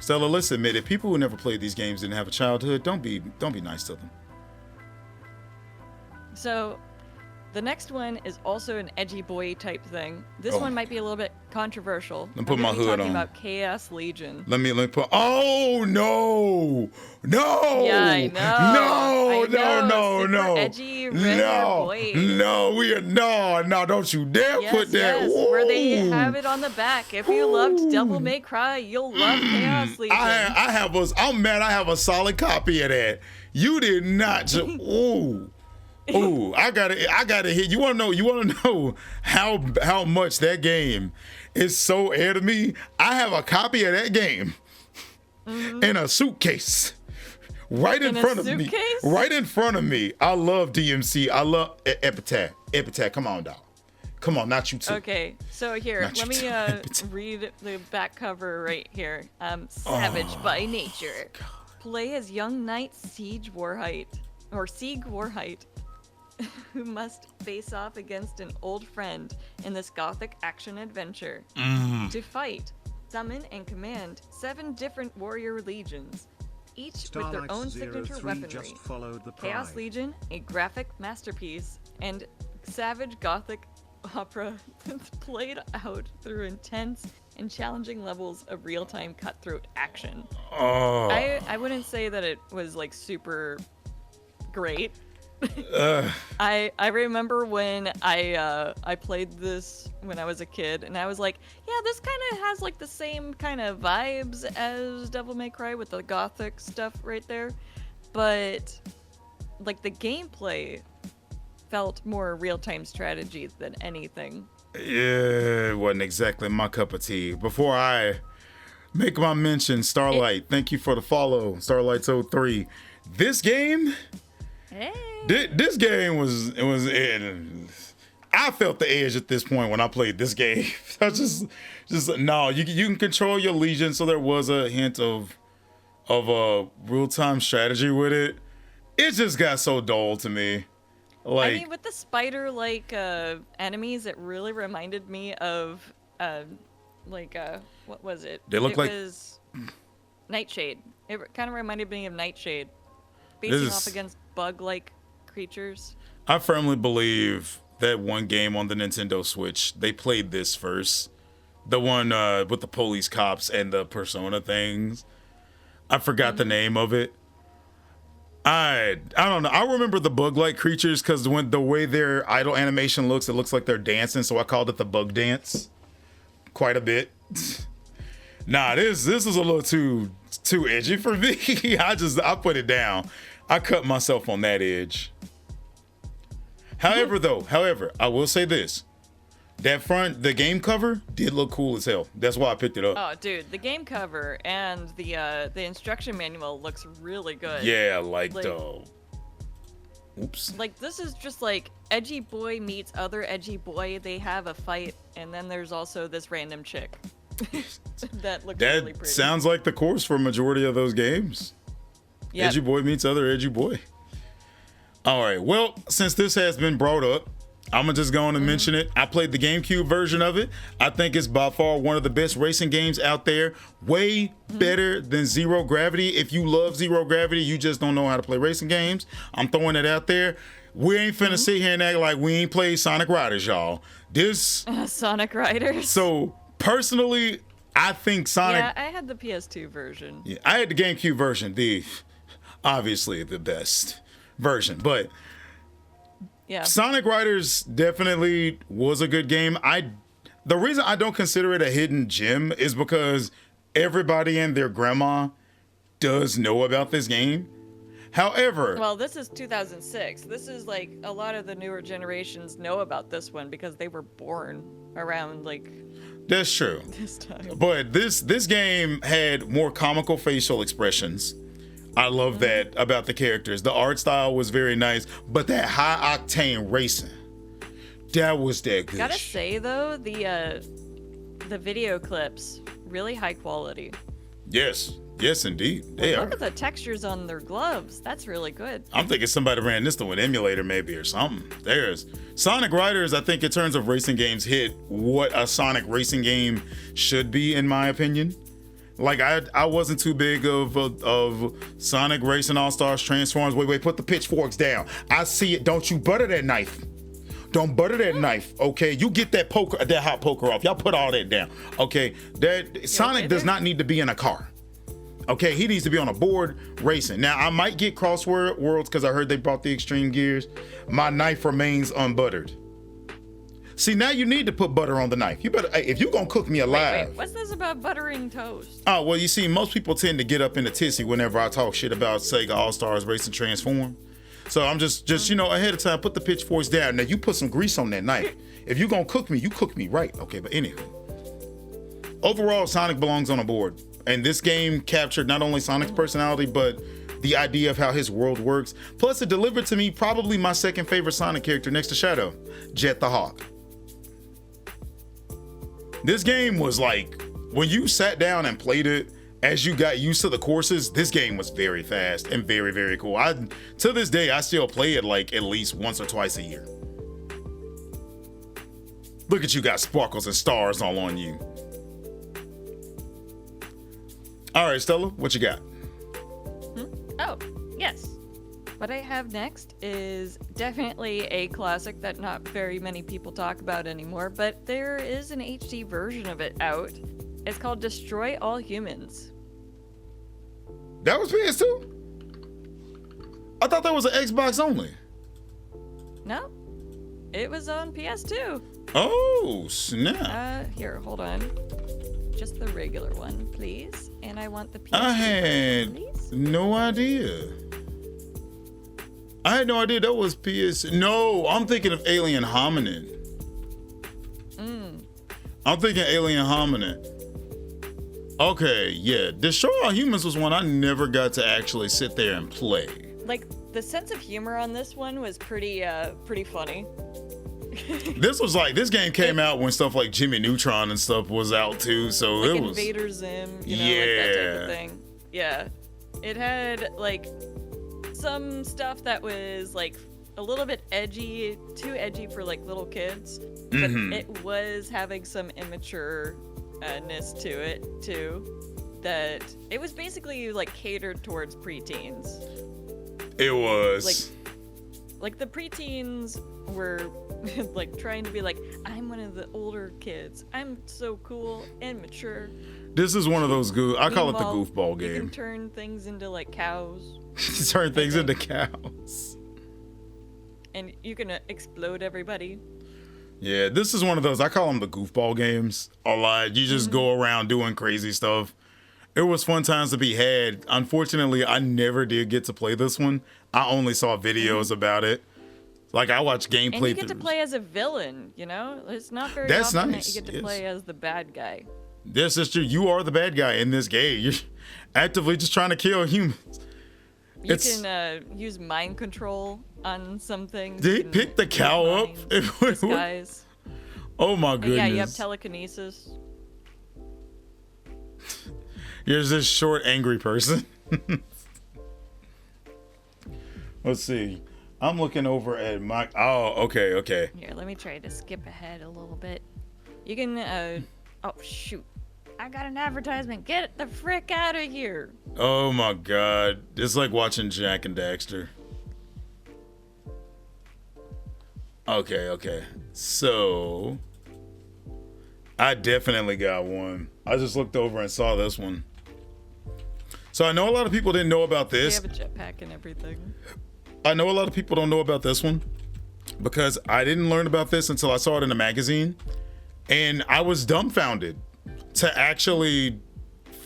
Stella, let's admit it. People who never played these games didn't have a childhood. Don't be nice to them.
So, the next one is also an edgy boy type thing. This one might be a little bit controversial.
Let me put my hood on.
About Chaos Legion.
Let me put. Oh no!
Yeah, I know.
No!
Super edgy, regular boy.
No! Don't you dare put that.
Yes, where they have it on the back. If you loved Devil May Cry, you'll love Chaos Legion.
I'm mad. I have a solid copy of that. You did not. Ooh, I gotta hit. You wanna know how much that game is so air to me? I have a copy of that game in a suitcase. Right in front of me. Right in front of me. I love DMC. I love Epitaph. Come on, dog. Come on, not you too.
Okay, so here, let me read the back cover right here. Savage by nature. God. Play as young knight Sieg Warhite, who must face off against an old friend in this gothic action adventure. To fight, summon, and command 7 different warrior legions, each with their own signature weaponry. Chaos Legion, a graphic masterpiece, and savage gothic opera that's played out through intense and challenging levels of real-time cutthroat action. I wouldn't say that it was super great. I remember when I played this when I was a kid, and I was like, yeah, this kind of has the same kind of vibes as Devil May Cry with the gothic stuff right there, but the gameplay felt more real-time strategy than anything.
Yeah, it wasn't exactly my cup of tea. Before I make my mention, Starlight, thank you for the follow, Starlight03. This game.
Hey.
This game was I felt the edge at this point when I played this game. I just no. You can control your legion, so there was a hint of a real time strategy with it. It just got so dull to me.
I mean, with the spider-like enemies, it really reminded me of what was it?
They look
it was Nightshade. It kind of reminded me of Nightshade, facing off against bug-like creatures.
I firmly believe that one game on the Nintendo Switch, they played this first The one with the police cops and the persona things. I forgot the name of it. I don't know. I remember the bug-like creatures because when the way their idle animation looks, it looks like they're dancing. So I called it the bug dance. Quite a bit. Nah, this is a little too edgy for me. I put it down. I cut myself on that edge. However, I will say this. The game cover did look cool as hell. That's why I picked it up.
Oh, dude, the game cover and the instruction manual looks really good.
Yeah, like
this is just like edgy boy meets other edgy boy. They have a fight, and then there's also this random chick that looks really pretty.
That sounds like the course for a majority of those games. Yep. Edgy boy meets other edgy boy. All right. Well, since this has been brought up, I'm going to just go on and mention it. I played the GameCube version of it. I think it's by far one of the best racing games out there. Way better than Zero Gravity. If you love Zero Gravity, you just don't know how to play racing games. I'm throwing it out there. We ain't finna sit here and act like we ain't played Sonic Riders, y'all.
Sonic Riders.
So, personally, I think Sonic...
Yeah, I had the PS2 version.
Yeah, I had the GameCube version. Obviously the best version, but... Yeah. Sonic Riders definitely was a good game. The reason I don't consider it a hidden gem is because everybody and their grandma does know about this game. However...
Well, this is 2006. This is like a lot of the newer generations know about this one because they were born around like...
That's true.
This time.
But this game had more comical facial expressions. I love that about the characters. The art style was very nice, but that high octane racing, that was that good.
Gotta say though, the video clips really high quality.
Yes indeed. They are.
Look at the textures on their gloves. That's really good.
I'm thinking somebody ran this to an emulator maybe or something. There's Sonic Riders. I think in terms of racing games, hit what a Sonic racing game should be, in my opinion. Like I wasn't too big of Sonic Racing All-Stars Transformers. Wait, put the pitchforks down. I see it. Don't you butter that knife. Don't butter that knife, okay? You get that hot poker off. Y'all put all that down, okay? Sonic does not need to be in a car, okay? He needs to be on a board racing. Now I might get Cross Worlds because I heard they brought the extreme gears. My knife remains unbuttered. See, now you need to put butter on the knife. You better, if you're gonna cook me alive.
Wait, what's this about buttering toast?
Oh, well, you see, most people tend to get up in a tizzy whenever I talk shit about Sega All-Stars Racing Transform. So I'm just ahead of time, put the pitchforks down. Now you put some grease on that knife. If you're gonna cook me, you cook me right. Okay, but anywho. Overall, Sonic belongs on a board. And this game captured not only Sonic's personality, but the idea of how his world works. Plus, it delivered to me probably my second favorite Sonic character next to Shadow, Jet the Hawk. This game was like, when you sat down and played it, as you got used to the courses, this game was very fast and very, very cool. To this day, I still play it like at least once or twice a year. Look at you, got sparkles and stars all on you. All right, Stella, what you got?
Oh, yes. What I have next is definitely a classic that not very many people talk about anymore, but there is an HD version of it out. It's called Destroy All Humans.
That was PS2? I thought that was an Xbox only.
No, it was on PS2.
Oh, snap.
Here, hold on. Just the regular one, please. And I want the PS2
I had
please.
No idea. I had no idea that was PS. No, I'm thinking of Alien Hominid. I'm thinking Alien Hominid. Okay, yeah. Destroy All Humans was one I never got to actually sit there and play.
Like, the sense of humor on this one was pretty funny.
This game came out when stuff like Jimmy Neutron and stuff was out too, so
like
it was
Invader Zim, like that type of thing. Yeah. It had like some stuff that was like a little bit edgy, too edgy for like little kids, but it was having some immature-ness to it too. That it was basically like catered towards preteens.
It was
like the preteens were like trying to be like, I'm one of the older kids. I'm so cool and mature.
This is one of those I call it the
Meanwhile,
goofball
You can
game.
turn things into like cows,
Turn things into cows.
and you can explode everybody.
Yeah, this is one of those. I call them the goofball games a lot. You just go around doing crazy stuff. It was fun times to be had. Unfortunately, I never did get to play this one. I only saw videos about it. Like, I watched gameplay.
And you get to play as a villain, you know? It's not very
That's
often
nice,
that you get to
yes.
play as the bad guy.
Yes, sister, you are the bad guy in this game. You're actively just trying to kill humans.
You
It's-
can use mind control on some things.
Did he
You can
pick the
read
cow up?
minds, disguise.
Oh my
And
goodness.
yeah, you have telekinesis.
You're this short, angry person. Let's see. I'm looking over at my. Oh, okay.
Here, let me try to skip ahead a little bit. You can, oh, shoot. I got an advertisement. Get the frick out of here.
Oh my god. It's like watching Jack and Daxter. Okay. So, I definitely got one. I just looked over and saw this one. So I know a lot of people didn't know about
They
this.
have a jetpack and everything.
I know a lot of people don't know about this one because I didn't learn about this until I saw it in a magazine, and I was dumbfounded to actually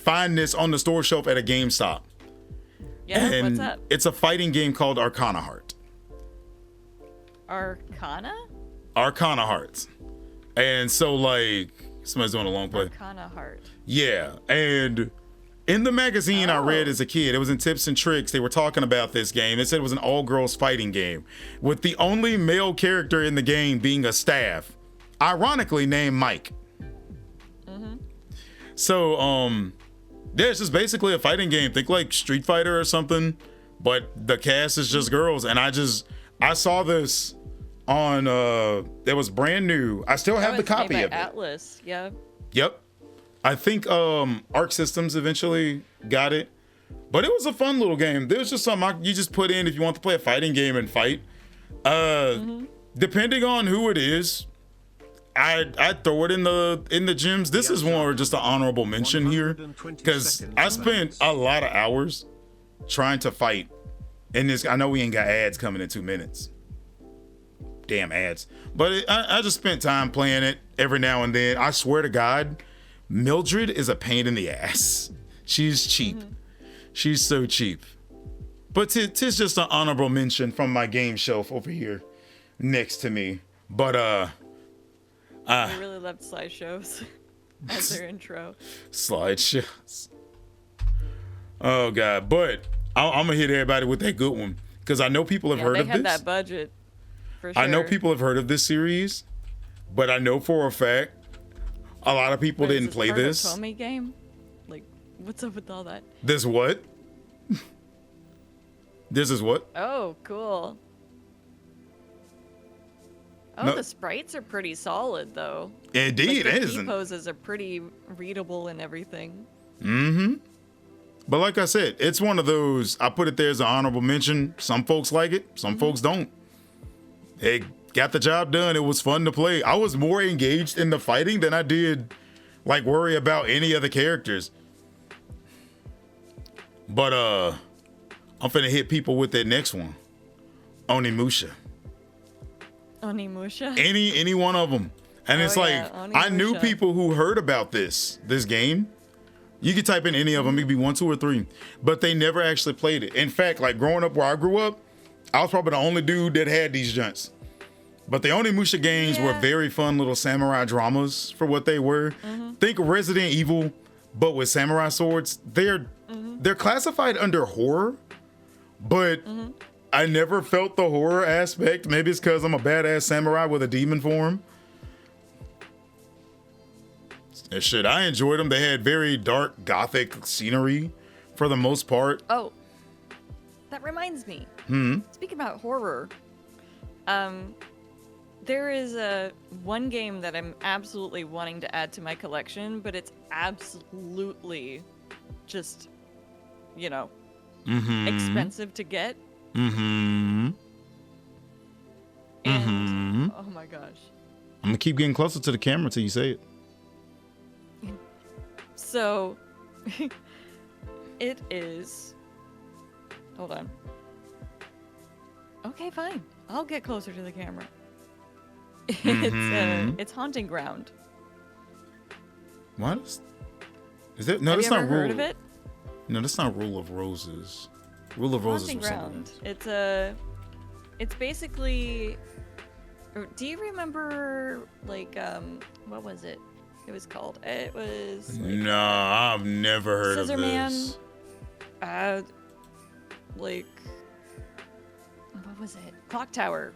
find this on the store shelf at a GameStop.
Yeah,
And
what's up?
it's a fighting game called Arcana Heart.
Arcana?
Arcana Hearts. And so, like, somebody's doing a long play.
Arcana Heart.
Yeah, and in the magazine I read as a kid, it was in Tips and Tricks, they were talking about this game. It said it was an all-girls fighting game, with the only male character in the game being a staff, ironically named Mike. So, yeah, it's just basically a fighting game. Think like Street Fighter or something, but the cast is just girls. And I saw this on, it was brand new. I still have the copy of it.
Atlas, yeah.
Yep. I think Arc Systems eventually got it. But it was a fun little game. There was just something you just put in if you want to play a fighting game and fight. Depending on who it is, I'd throw it in the gyms. This is more just an honorable mention here because I spent a lot of hours trying to fight. And this, I know we ain't got ads coming in 2 minutes. Damn ads. But I just spent time playing it every now and then. I swear to God, Mildred is a pain in the ass. She's cheap. She's so cheap. But tis just an honorable mention from my game shelf over here next to me. But
I really loved slideshows as their intro.
slideshows. Oh God. But I'm gonna hit everybody with that good one because I know people have heard of
They had
this.
that budget, for sure.
I know people have heard of this series, but I know for a fact a lot of people
Wait, is
didn't play
part of a
this.
Tomy game? Like, what's up with all that?
This what? This is what?
Oh, cool. Oh,
No.
the sprites are pretty solid, though.
Indeed,
Like,
it
the
isn't.
T-poses are pretty readable and everything.
Mm-hmm. But like I said, it's one of those, I put it there as an honorable mention. Some folks like it, some folks don't. They got the job done. It was fun to play. I was more engaged in the fighting than I did like worry about any of the characters. But I'm finna hit people with that next one. Onimusha.
Onimusha?
Any one of them. And
Oh,
it's
yeah,
like, I knew
Onimusha.
people who heard about this game. You could type in any of them, it could be 1, 2, or 3, but they never actually played it. In fact, like growing up where I grew up, I was probably the only dude that had these junts. But the Onimusha games were
Yeah.
very fun little samurai dramas for what they were. Think Resident Evil, but with samurai swords. They're classified under horror, but I never felt the horror aspect. Maybe it's because I'm a badass samurai with a demon form. And shit, I enjoyed them. They had very dark gothic scenery for the most part.
Oh, that reminds me. Speaking about horror, there is one game that I'm absolutely wanting to add to my collection, but it's absolutely just, expensive to get.
Mm-hmm.
And oh my gosh.
I'm gonna keep getting closer to the camera till you say it.
So, it is. Hold on. Okay, fine. I'll get closer to the camera. It's Haunting Ground.
What? Is that no?
Have
That's
you
not
ever heard
Rule.
of it?
No, that's not Rule of Roses. Rule of Roses
Haunting
was something
Ground.
else.
It's basically. Do you remember what was it? It was called. It was.
Nah, I've never heard
Scissor
of
Man.
this.
What was it? Clock Tower.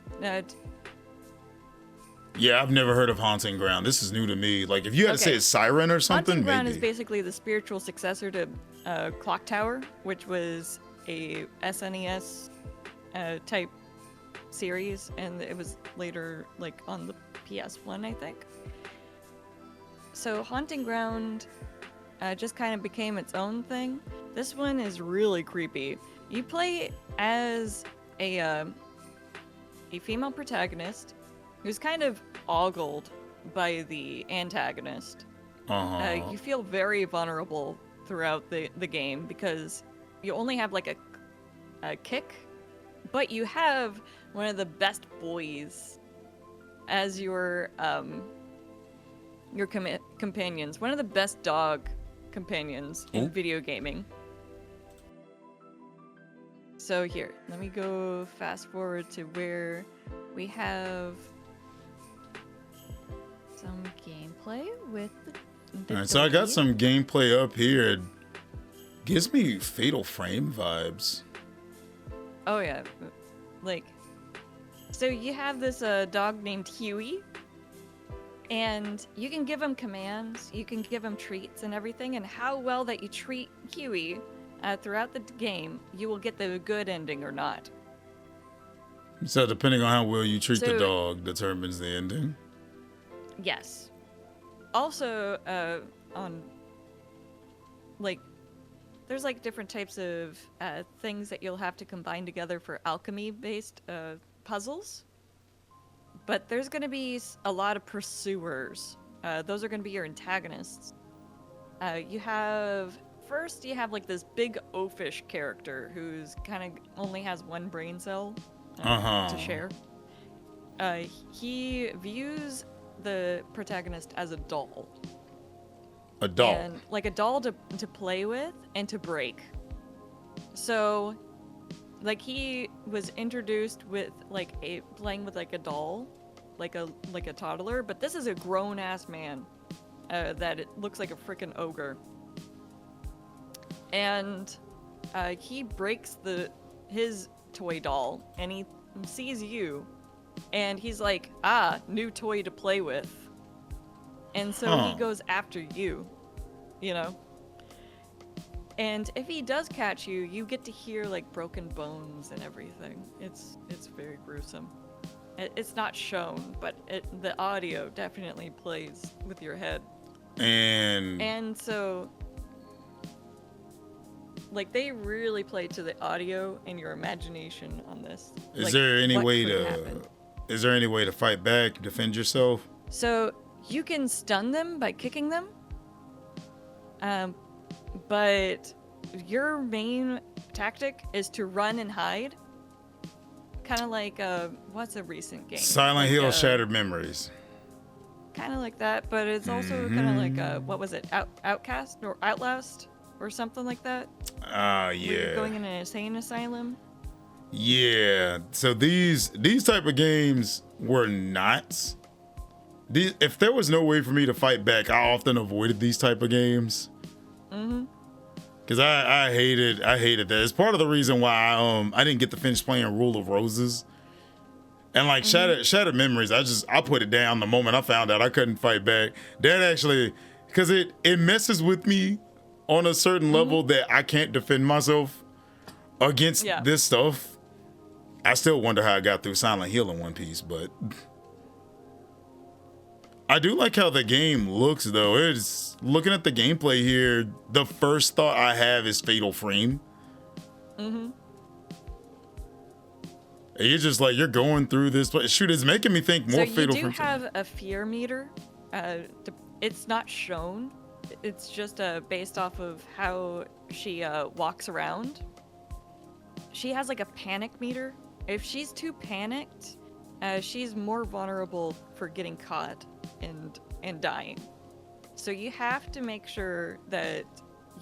Yeah, I've never heard of Haunting Ground. This is new to me. Like, if you had to say
Okay.
it's Siren or something,
Haunting Ground is
maybe.
basically the spiritual successor to Clock Tower, which was a SNES type series, and it was later like on the PS1, I think. So Haunting Ground just kind of became its own thing. This one is really creepy. You play as a female protagonist who's kind of ogled by the antagonist. You feel very vulnerable throughout the game because you only have like a kick, but you have one of the best boys as your companions. One of the best dog companions in video gaming. So here, let me go fast forward to where we have some gameplay with the
All right, so I got
doggy.
some gameplay up here. It gives me Fatal Frame vibes.
Oh yeah, like, so you have this dog named Huey, and you can give him commands, you can give him treats and everything, and how well that you treat Huey throughout the game, you will get the good ending or not.
So depending on how well you treat the
So-
dog determines the ending.
Yes. Also, on like, there's like different types of things that you'll have to combine together for alchemy-based puzzles. But there's going to be a lot of pursuers. Those are going to be your antagonists. You have like this big oafish character who's kind of only has one brain cell to share. He views the protagonist as a doll.
A doll.
And like a doll to play with and to break. So, like, he was introduced with like playing with like a doll, like a toddler, but this is a grown ass man that it looks like a freaking ogre. And he breaks his toy doll, and he sees you, and he's like, new toy to play with. And so he goes after you, you know? And if he does catch you, you get to hear like broken bones and everything. It's very gruesome. It's not shown, but the audio definitely plays with your head. And so, like, they really play to the audio and your imagination on this.
Is there any way to fight back, defend yourself?
So you can stun them by kicking them, but your main tactic is to run and hide. Kind of like what's a recent game?
Silent Hill Shattered Memories.
Kind of like that, but it's also kind of like what was it? Outcast or Outlast or something like that.
Yeah.
Where you're going in an insane asylum.
Yeah. So these type of games were not. If there was no way for me to fight back, I often avoided these type of games. Cause I hated that. It's part of the reason why I didn't get to finish playing Rule of Roses. And like Shattered Memories, I put it down the moment I found out I couldn't fight back. That actually, cause it messes with me on a certain level that I can't defend myself against this stuff. I still wonder how I got through Silent Hill in one piece, but I do like how the game looks though. It's looking at the gameplay here, the first thought I have is Fatal Frame. And you're just like, you're going through this. But shoot, it's making me think more
So
Fatal
you do
Frame.
have a fear meter. It's not shown. It's just based off of how she walks around. She has like a panic meter. If she's too panicked, she's more vulnerable for getting caught and dying. So you have to make sure that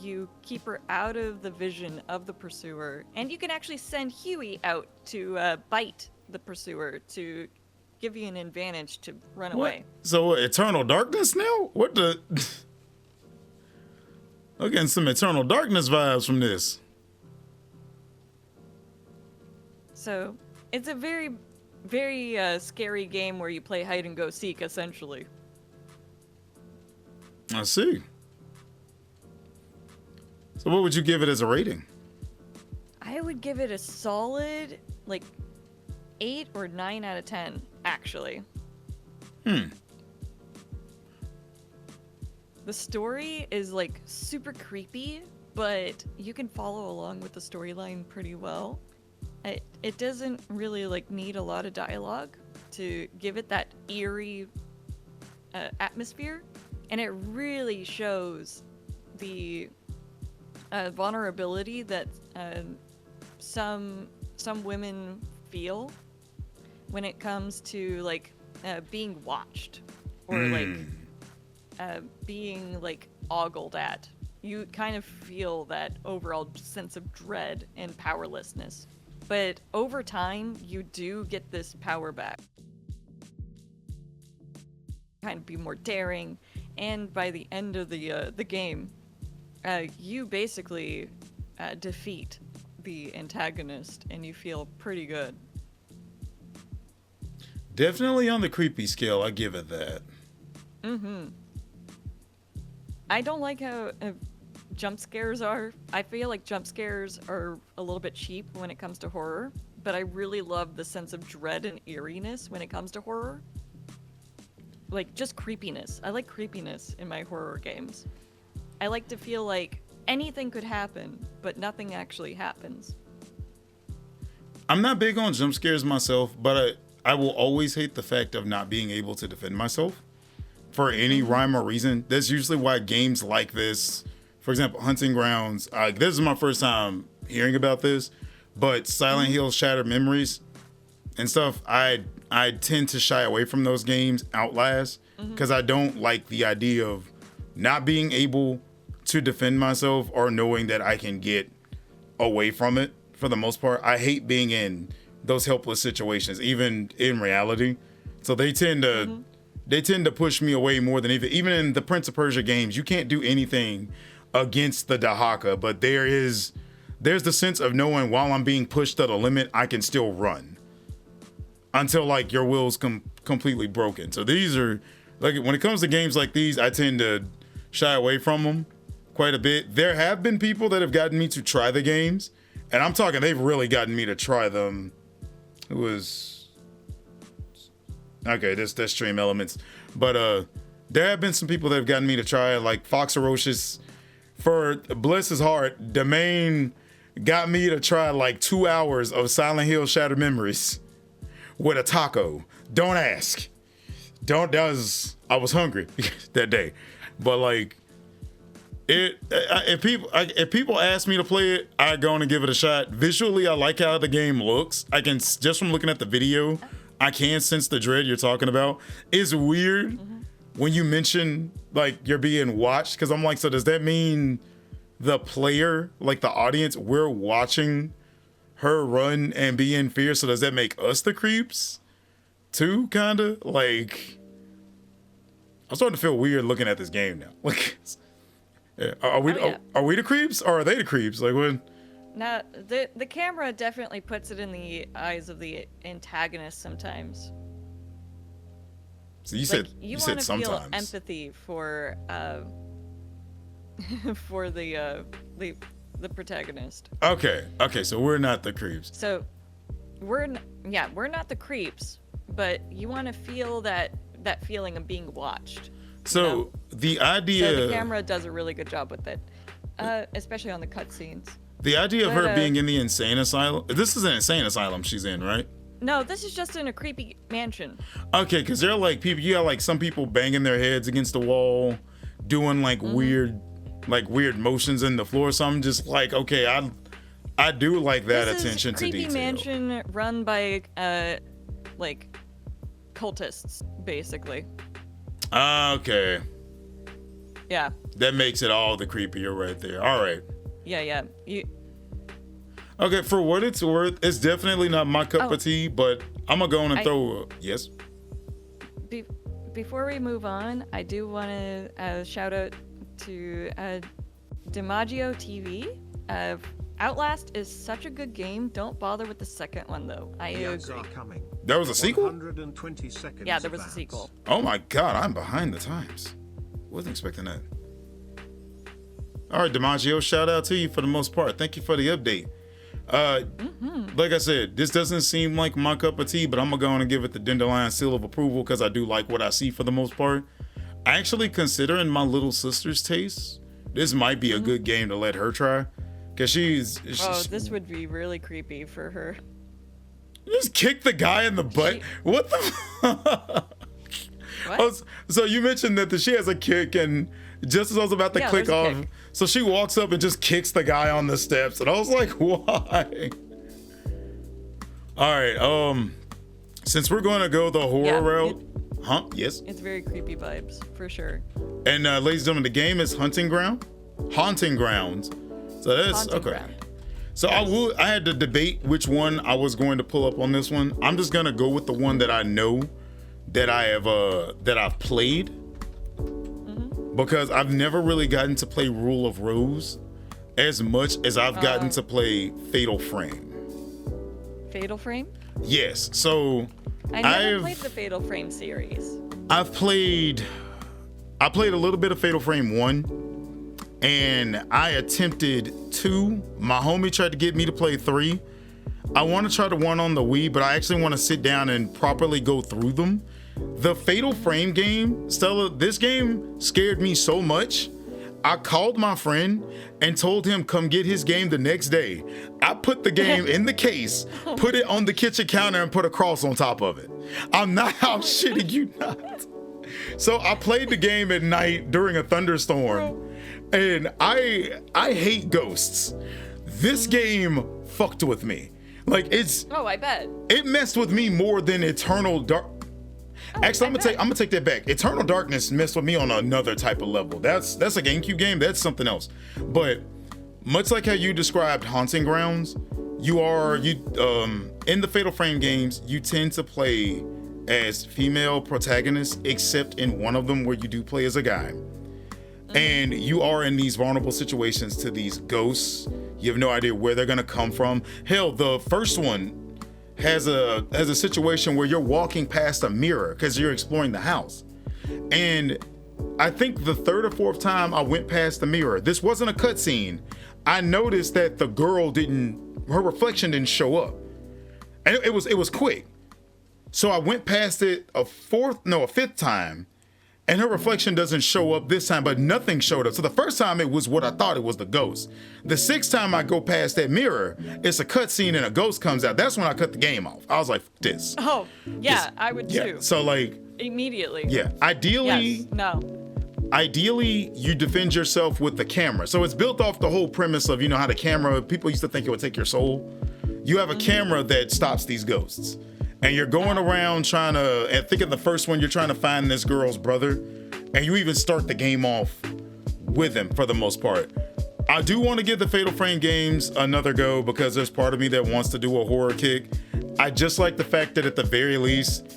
you keep her out of the vision of the pursuer, and you can actually send Huey out to bite the pursuer to give you an advantage to run away.
So Eternal Darkness now? What the? I'm getting some Eternal Darkness vibes from this.
So it's a very, very scary game where you play hide and go seek, essentially.
I see. So what would you give it as a rating?
I would give it a solid, like, 8 or 9 out of 10, actually. The story is, like, super creepy, but you can follow along with the storyline pretty well. It doesn't really, like, need a lot of dialogue to give it that eerie atmosphere, and it really shows the vulnerability that some women feel when it comes to like being watched or like being like ogled at. You kind of feel that overall sense of dread and powerlessness, but over time you do get this power back. Kind of be more daring, and by the end of the game, you basically defeat the antagonist, and you feel pretty good.
Definitely on the creepy scale, I give it that.
I don't like how jump scares are. I feel like jump scares are a little bit cheap when it comes to horror, but I really love the sense of dread and eeriness when it comes to horror. Like, just creepiness. I like creepiness in my horror games. I like to feel like anything could happen, but nothing actually happens.
I'm not big on jump scares myself, but I will always hate the fact of not being able to defend myself for any rhyme or reason. That's usually why games like this, for example, Hunting Grounds, this is my first time hearing about this, but Silent Hill Shattered Memories and stuff, I tend to shy away from those games. Outlast, because I don't like the idea of not being able to defend myself or knowing that I can get away from it for the most part. I hate being in those helpless situations, even in reality. So they tend to push me away more than even in the Prince of Persia games. You can't do anything against the Dahaka, but there's the sense of knowing while I'm being pushed to the limit, I can still run until like your will's completely broken. So these are like, when it comes to games like these, I tend to shy away from them quite a bit. There have been people that have gotten me to try the games, and I'm talking, they've really gotten me to try them. It was okay, that's Stream Elements, but there have been some people that have gotten me to try, like Fox Ferocious. For bless his heart, Domain got me to try like 2 hours of Silent Hill Shattered Memories with a taco. Don't ask. I was hungry that day, but like if people ask me to play it, I go and give it a shot. Visually, I like how the game looks. I can, just from looking at the video, I can sense the dread you're talking about. It's weird when you mention like you're being watched, because I'm like, so does that mean the player, like the audience, we're watching her run and be in fear? So does that make us the creeps too? Kind of like, I'm starting to feel weird looking at this game now. Like, are we the creeps or are they the creeps? Like, when?
Now, the camera definitely puts it in the eyes of the antagonist sometimes.
So you said
like,
you said sometimes.
Want to feel empathy for for the protagonist.
Okay, so we're not the creeps.
So we're not the creeps, but you want to feel that feeling of being watched.
So
you know?
the idea,
so the camera does a really good job with it, especially on the cutscenes.
The idea of her being in the insane asylum. This is an insane asylum she's in, right?
No, this is just in a creepy mansion.
Okay, because there are like people, you got like some people banging their heads against the wall, doing like weird motions in the floor. So I'm just like, okay, I do like that
This
attention
is
to
a creepy
detail.
mansion run by like cultists, basically.
Okay,
Yeah,
that makes it all the creepier right there. All right.
yeah.
Okay, for what it's worth, it's definitely not my cup
Oh.
of tea, but I'm gonna go in and
I-
throw. Yes.
Before we move on, I do want to shout out to DiMaggio TV. Outlast is such a good game. Don't bother with the second one though. I
Ads
agree.
are coming.
There was a sequel?
120 seconds.
Yeah, there was a
of
sequel.
ads.
Oh my God, I'm behind the times. Wasn't expecting that. All right, DiMaggio, shout out to you for the most part. Thank you for the update. Like I said, this doesn't seem like my cup of tea, but I'm gonna go on and give it the Dandelion seal of approval because I do like what I see for the most part. Actually, considering my little sister's taste, this might be a good game to let her try. Cause
This would be really creepy for her.
just kick the guy in the butt. What the?
What?
Oh, so you mentioned that she has a kick, and just as I was about to
Yeah,
click
there's a
off,
kick.
so she walks up and just kicks the guy on the steps, and I was like, why? All right, since we're going to go the horror
Yeah,
route, yes.
It's very creepy vibes for sure.
And ladies and gentlemen, the game is Haunting Grounds. So that's
Haunting
okay.
Ground.
So I had to debate which one I was going to pull up on this one. I'm just gonna go with the one that I know that I've played, because I've never really gotten to play Rule of Rose as much as I've gotten to play Fatal Frame.
Fatal Frame?
Yes. So
I never
I've
played the Fatal Frame series.
I played a little bit of Fatal Frame 1, and I attempted 2. My homie tried to get me to play 3. I want to try the one on the Wii, but I actually want to sit down and properly go through them. The Fatal Frame game, Stella, this game scared me so much. I called my friend and told him come get his game the next day. I put the game in the case, put it on the kitchen counter, and put a cross on top of it. I'm not out shitting you not. So I played the game at night during a thunderstorm, and I hate ghosts. This game fucked with me. Like
Oh, I bet.
it messed with me more than Eternal Dark. Actually, I'm gonna take that back. Eternal Darkness messed with me on another type of level. That's a GameCube game. That's something else. But much like how you described Haunting Grounds, in the Fatal Frame games, you tend to play as female protagonists, except in one of them where you do play as a guy. And you are in these vulnerable situations to these ghosts. You have no idea where they're gonna come from. Hell, the first one has a situation where you're walking past a mirror because you're exploring the house. And I think the third or fourth time I went past the mirror, this wasn't a cutscene. I noticed that the girl her reflection didn't show up. And it was quick. So I went past it a fifth time, and her reflection doesn't show up this time, but nothing showed up. So the first time it was what I thought it was, the ghost. The sixth time I go past that mirror, it's a cutscene and a ghost comes out. That's when I cut the game off. I was like, this.
Oh, yeah,
This-
I would
Yeah.
too.
So like,
Immediately.
yeah. Ideally,
Yes. No.
you defend yourself with the camera. So it's built off the whole premise of, how the camera, people used to think it would take your soul. You have a camera that stops these ghosts. And you're going around I think in the first one, you're trying to find this girl's brother. And you even start the game off with him for the most part. I do want to give the Fatal Frame games another go because there's part of me that wants to do a horror kick. I just like the fact that at the very least,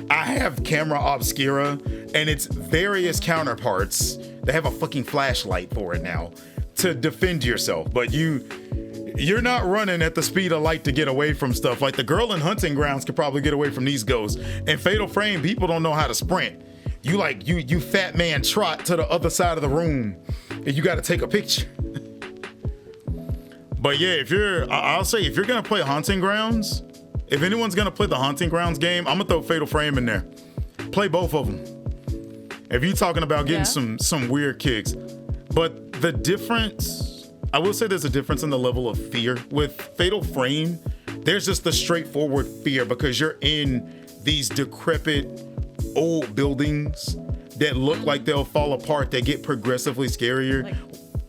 I have camera obscura and its various counterparts that have a fucking flashlight for it now to defend yourself. But you're not running at the speed of light to get away from stuff. Like the girl in Hunting Grounds could probably get away from these ghosts. In Fatal Frame, people don't know how to sprint. You fat man trot to the other side of the room and you got to take a picture. But yeah, I'll say if you're going to play Haunting Grounds, if anyone's going to play the Haunting Grounds game, I'm going to throw Fatal Frame in there. Play both of them. If you're talking about getting some weird kicks. But the difference, I will say there's a difference in the level of fear. With Fatal Frame, There's just the straightforward fear because you're in these decrepit old buildings that look like they'll fall apart. They get progressively scarier.
Like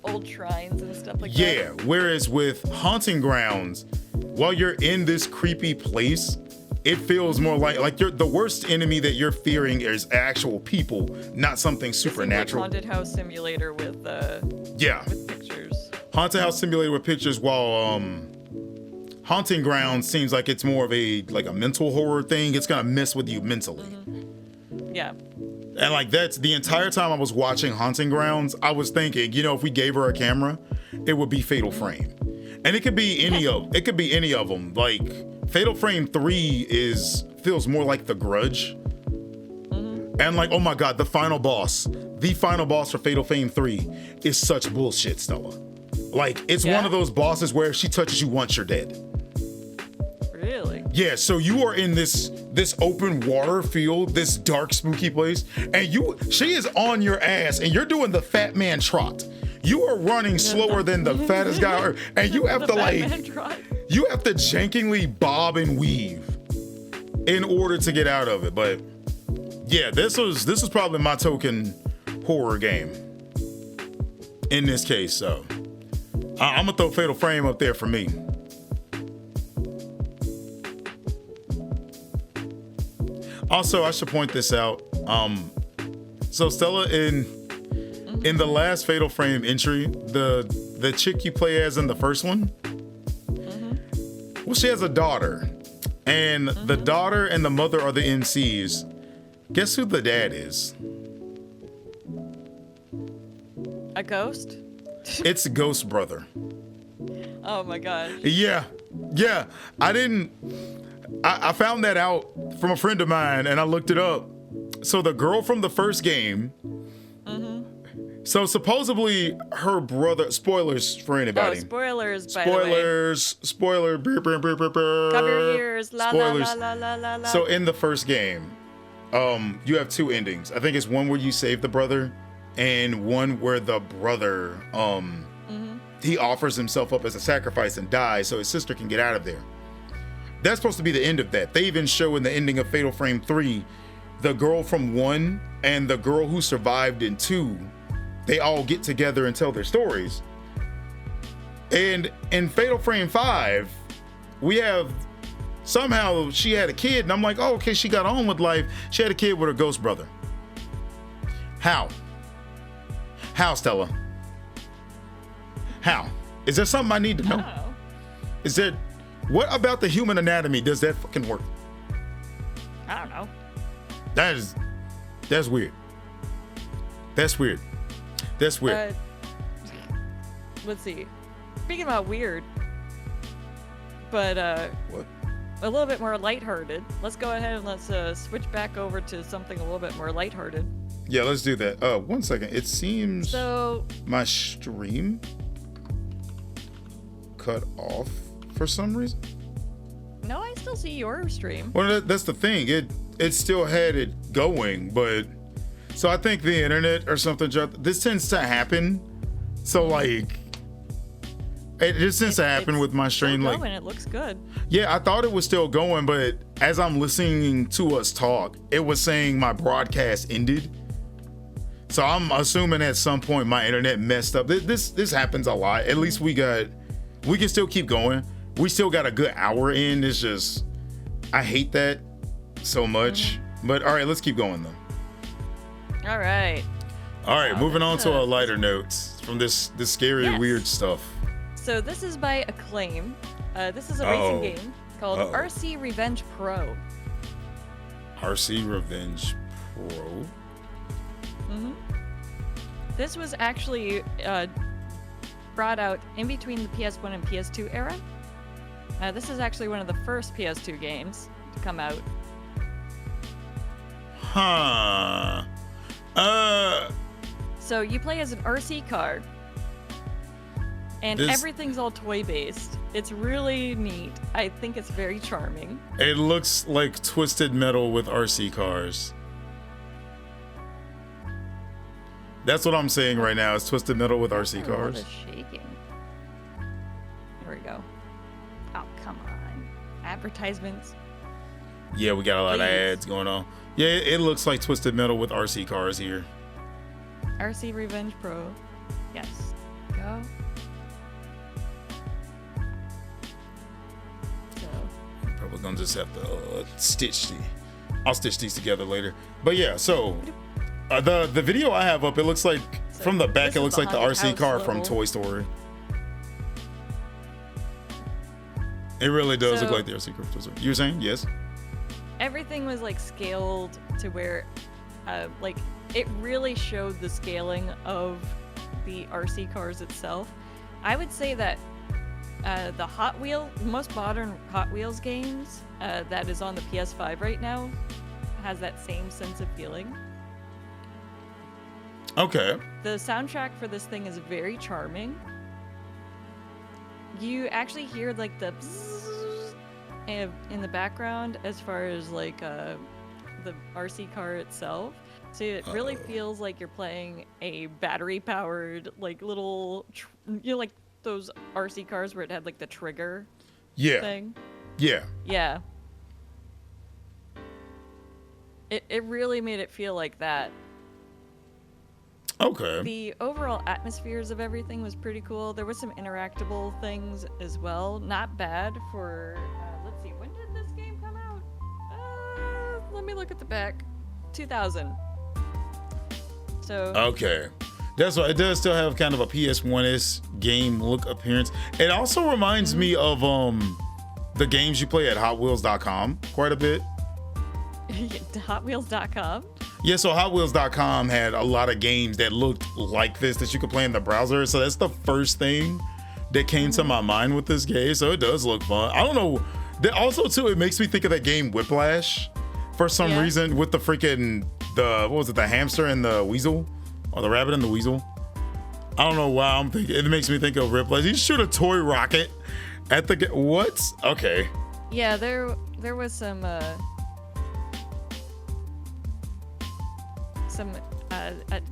old shrines and stuff like that.
Yeah, whereas with Haunting Grounds, while you're in this creepy place, it feels more like you're the worst enemy that you're fearing is actual people, not something supernatural.
Like Haunted House Simulator with with pictures.
Haunted House Simulator with pictures, while Haunting Grounds seems like it's more of a mental horror thing. It's gonna mess with you mentally.
Yeah.
And like that's the entire time I was watching Haunting Grounds, I was thinking, if we gave her a camera, it would be Fatal Frame. And it could be any of them. Like Fatal Frame 3 feels more like The Grudge. And like, oh my God, the final boss for Fatal Frame 3 is such bullshit, Stella. Like it's one of those bosses where if she touches you once, you're dead.
Really?
Yeah, so you are in this open water field, this dark, spooky place, and she is on your ass, and you're doing the fat man trot. You are running slower than the fattest guy, and you have to jankingly bob and weave in order to get out of it. But yeah, this was probably my token horror game in this case. So I'm gonna throw Fatal Frame up there for me. Also, I should point this out. So Stella, in the last Fatal Frame entry, the chick you play as in the first one, well, she has a daughter, and the daughter and the mother are the MCs. Guess who the dad is?
A ghost?
It's Ghost Brother.
Oh my gosh.
Yeah. I found that out from a friend of mine, and I looked it up. So the girl from the first game, so supposedly her brother, spoilers for anybody.
Oh, spoilers, by the way.
Spoiler, brr, brr, brr, brr, brr.
Cover your ears, la
Spoilers.
la la la la la.
So in the first game, you have two endings. I think it's one where you save the brother, and one where the brother, he offers himself up as a sacrifice and dies so his sister can get out of there. That's supposed to be the end of that. They even show in the ending of Fatal Frame 3, the girl from 1 and the girl who survived in 2, they all get together and tell their stories. And in Fatal Frame 5, we have somehow she had a kid, and I'm like, oh, okay, she got on with life. She had a kid with her ghost brother. How? How, Stella? How? Is there something I need to know?
Oh.
Is there... What about the human anatomy does that fucking work?
I don't know.
That's weird. That's weird.
Let's see. Speaking about weird, but
What?
a little bit more lighthearted. Let's go ahead and let's switch back over to something a little bit more lighthearted.
Yeah, let's do that. 1 second. It seems
So
my stream cut off for some reason.
no, I still see your stream.
Well, that's the thing. It still had it going, but so I think the internet or something. This tends to happen. So like, it just tends to happen with my stream.
Still
Like,
going, it looks good.
yeah, I thought it was still going, but as I'm listening to us talk, it was saying my broadcast ended. So I'm assuming at some point my internet messed up. This happens a lot. At least we can still keep going. We still got a good hour in. It's just, I hate that so much. But all right, let's keep going though.
All right.
All right, moving on to
that's
a lighter note from this scary,
Yes.
weird stuff.
So this is by Acclaim. This is a racing game called
Uh-oh.
RC Revenge Pro.
RC Revenge Pro.
This was actually brought out in between the PS1 and PS2 era. This is actually one of the first PS2 games to come out.
Huh.
So you play as an RC car, and
This-
everything's all toy-based. It's really neat. I think it's very charming.
It looks like Twisted Metal with RC cars. That's what I'm saying right now. Is Twisted Metal with RC
A lot
cars.
of shaking. Here we go. Oh, come on. Advertisements.
Yeah, we got a lot of
Please.
ads going on. Yeah, it looks like Twisted Metal with RC cars here.
RC Revenge Pro. Yes. Go. So,
Probably gonna just have to I'll stitch these together later. But yeah, so the video I have up, it looks like
So
from the back,
this
it
is
looks
the
like the
haunted
RC
house
car from
level.
Toy Story. It really does look
So-
like the RC car from Toy Story. You were saying? Yes?
everything was like scaled to where, like, it really showed the scaling of the RC cars itself. I would say that the most modern Hot Wheels games that is on the PS5 right now has that same sense of feeling.
Okay.
The soundtrack for this thing is very charming. You actually hear like the bzzz in the background as far as like the RC car itself. So it really feels like you're playing a battery powered like little like those RC cars where it had like the trigger
Yeah.
thing.
Yeah.
Yeah. It really made it feel like that.
Okay.
The overall atmospheres of everything was pretty cool. There was some interactable things as well. Not bad for, let's see, when did this game come out? Let me look at the back. 2000. So,
Okay. That's why it does still have kind of a PS1-ish game look appearance. It also reminds me of the games you play at HotWheels.com quite a bit.
HotWheels.com.
Yeah, so HotWheels.com had a lot of games that looked like this that you could play in the browser. So that's the first thing that came to my mind with this game. So it does look fun. I don't know. Also, too, it makes me think of that game Whiplash for some
Yeah.
reason with the freaking, what was it, the hamster and the weasel? Or the rabbit and the weasel? I don't know why I'm thinking. It makes me think of Whiplash. You shoot a toy rocket at the, what? Okay.
Yeah, there was some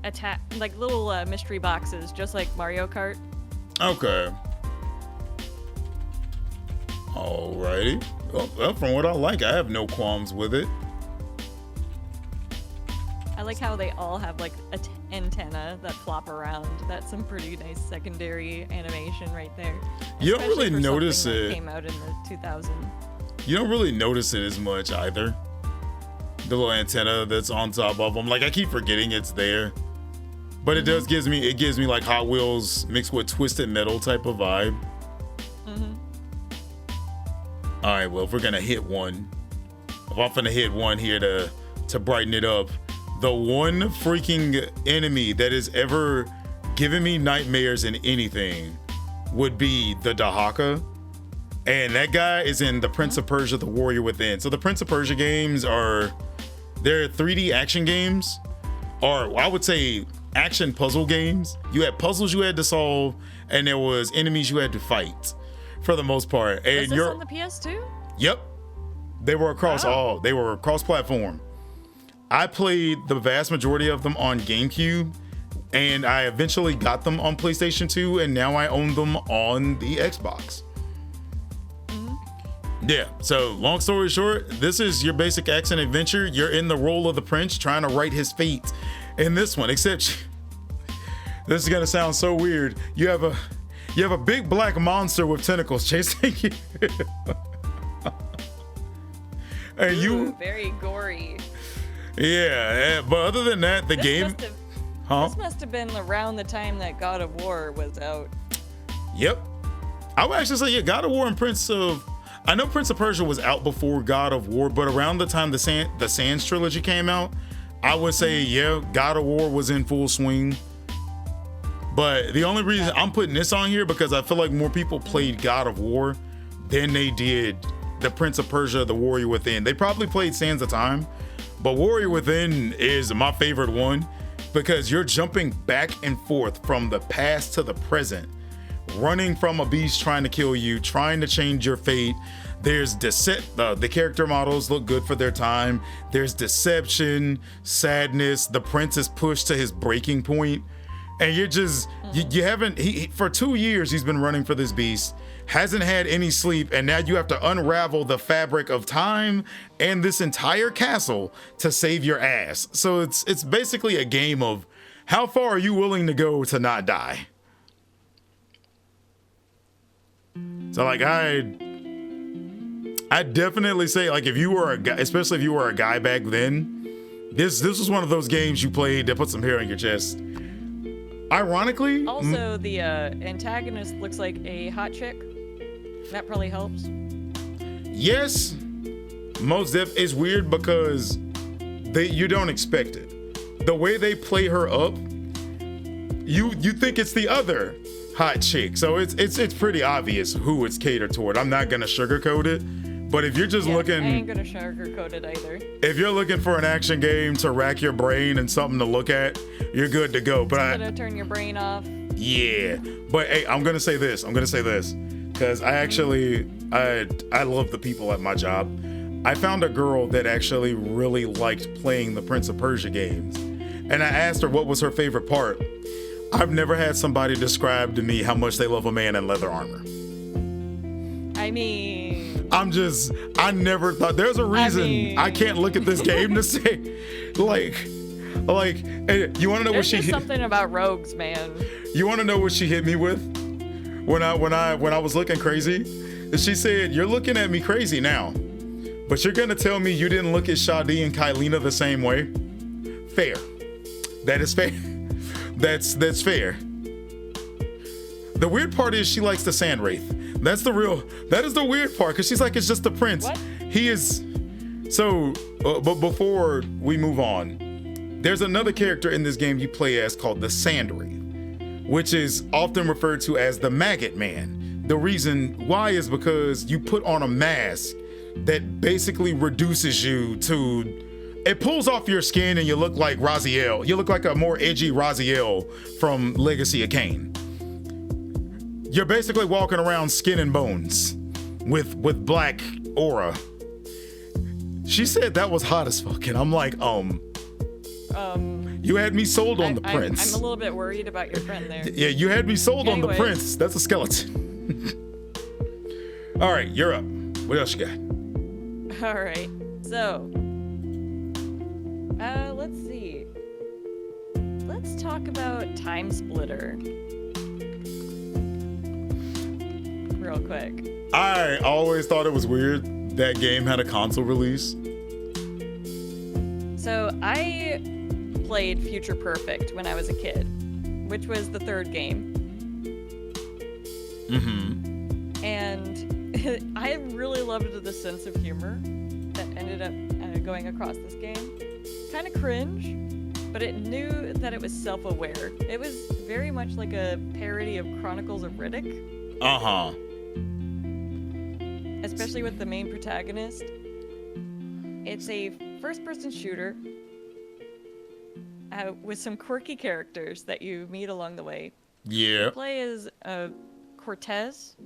attack, like little mystery boxes, just like Mario Kart.
Okay. Alrighty. Well, from what I like, I have no qualms with it.
I like how they all have like an antenna that flop around. That's some pretty nice secondary animation right there.
You don't
Especially
really
for
notice
something that
it.
Came out in the 2000.
You don't really notice it as much either. The little antenna that's on top of them. Like, I keep forgetting it's there. But it does gives me like Hot Wheels mixed with Twisted Metal type of vibe. All right, well, if we're gonna hit one, if I'm gonna hit one here to brighten it up, the one freaking enemy that has ever given me nightmares in anything would be the Dahaka. And that guy is in the Prince of Persia: The Warrior Within. So the Prince of Persia games they're 3D action games, or I would say action puzzle games. You had puzzles you had to solve, and there was enemies you had to fight for the most part. And
Was this on the PS2?
Yep. They were across
Wow.
they were cross-platform. I played the vast majority of them on GameCube, and I eventually got them on PlayStation 2, and now I own them on the Xbox. Yeah, so long story short, this is your basic action adventure. You're in the role of the prince trying to right his fate in this one, except this is gonna sound so weird. You have a big black monster with tentacles chasing you. And
Ooh, very gory.
yeah, but other than that, the game,
This must have been around the time that God of War was out.
Yep. I would actually say, yeah, God of War and I know Prince of Persia was out before God of War, but around the time the Sans trilogy came out, I would say, yeah, God of War was in full swing. But the only reason I'm putting this on here because I feel like more people played God of War than they did the Prince of Persia: The Warrior Within. They probably played Sands of Time, but Warrior Within is my favorite one because you're jumping back and forth from the past to the present, running from a beast trying to kill you, trying to change your fate. There's the character models look good for their time. There's deception, sadness. The prince is pushed to his breaking point. and you're just you haven't. For 2 years he's been running for this beast, hasn't had any sleep, and now you have to unravel the fabric of time and this entire castle to save your ass. So it's basically a game of how far are you willing to go to not die. So like I definitely say, like, if you were a guy, especially if you were a guy back then, this was one of those games you played that put some hair on your chest. Ironically,
Also, the antagonist looks like a hot chick. That probably helps.
yes, it's weird because you don't expect it. The way they play her up, you think it's the other hot chick. So it's pretty obvious who it's catered toward. I'm not gonna sugarcoat it. But if you're just
I
looking,
ain't gonna sugarcoat it either.
if you're looking for an action game to rack your brain and something to look at, you're good to go. But
Something to turn your brain off.
yeah. But hey, I'm gonna say this, because I love the people at my job. I found a girl that actually really liked playing the Prince of Persia games, and I asked her what was her favorite part. I've never had somebody describe to me how much they love a man in leather armor.
I mean,
I never thought there's a reason I can't look at this game to say, like, hey, you want to know what
there's
she
just
hit?
something about rogues, man.
You want to know what she hit me with when I was looking crazy? She said, "You're looking at me crazy now, but you're gonna tell me you didn't look at Shadi and Kylina the same way." Fair. That is fair. That's fair. The weird part is she likes the Sand Wraith. That is the weird part, because she's like, it's just the prince.
What?
He is. So, but before we move on, there's another character in this game you play as called the Sand Wraith, which is often referred to as the Maggot Man. The reason why is because you put on a mask that basically reduces you to, it pulls off your skin and you look like Raziel. You look like a more edgy Raziel from Legacy of Kain. You're basically walking around skin and bones with black aura. She said that was hot as fuck, and I'm like, you had me sold on the prince.
I'm a little bit worried about your friend there.
Yeah, you had me sold on the
Anyways.
prince. That's a skeleton. All right, you're up. What else you got?
All right, so let's see. Let's talk about Time Splitter real quick.
I always thought it was weird that game had a console release.
So I played Future Perfect when I was a kid, which was the third game.
Mm-hmm.
And I really loved the sense of humor that ended up going across this game. Kind of cringe, but it knew that it was self-aware. It was very much like a parody of Chronicles of Riddick.
Uh-huh.
Especially with the main protagonist. It's a first-person shooter with some quirky characters that you meet along the way.
Yeah.
You play as Cortez,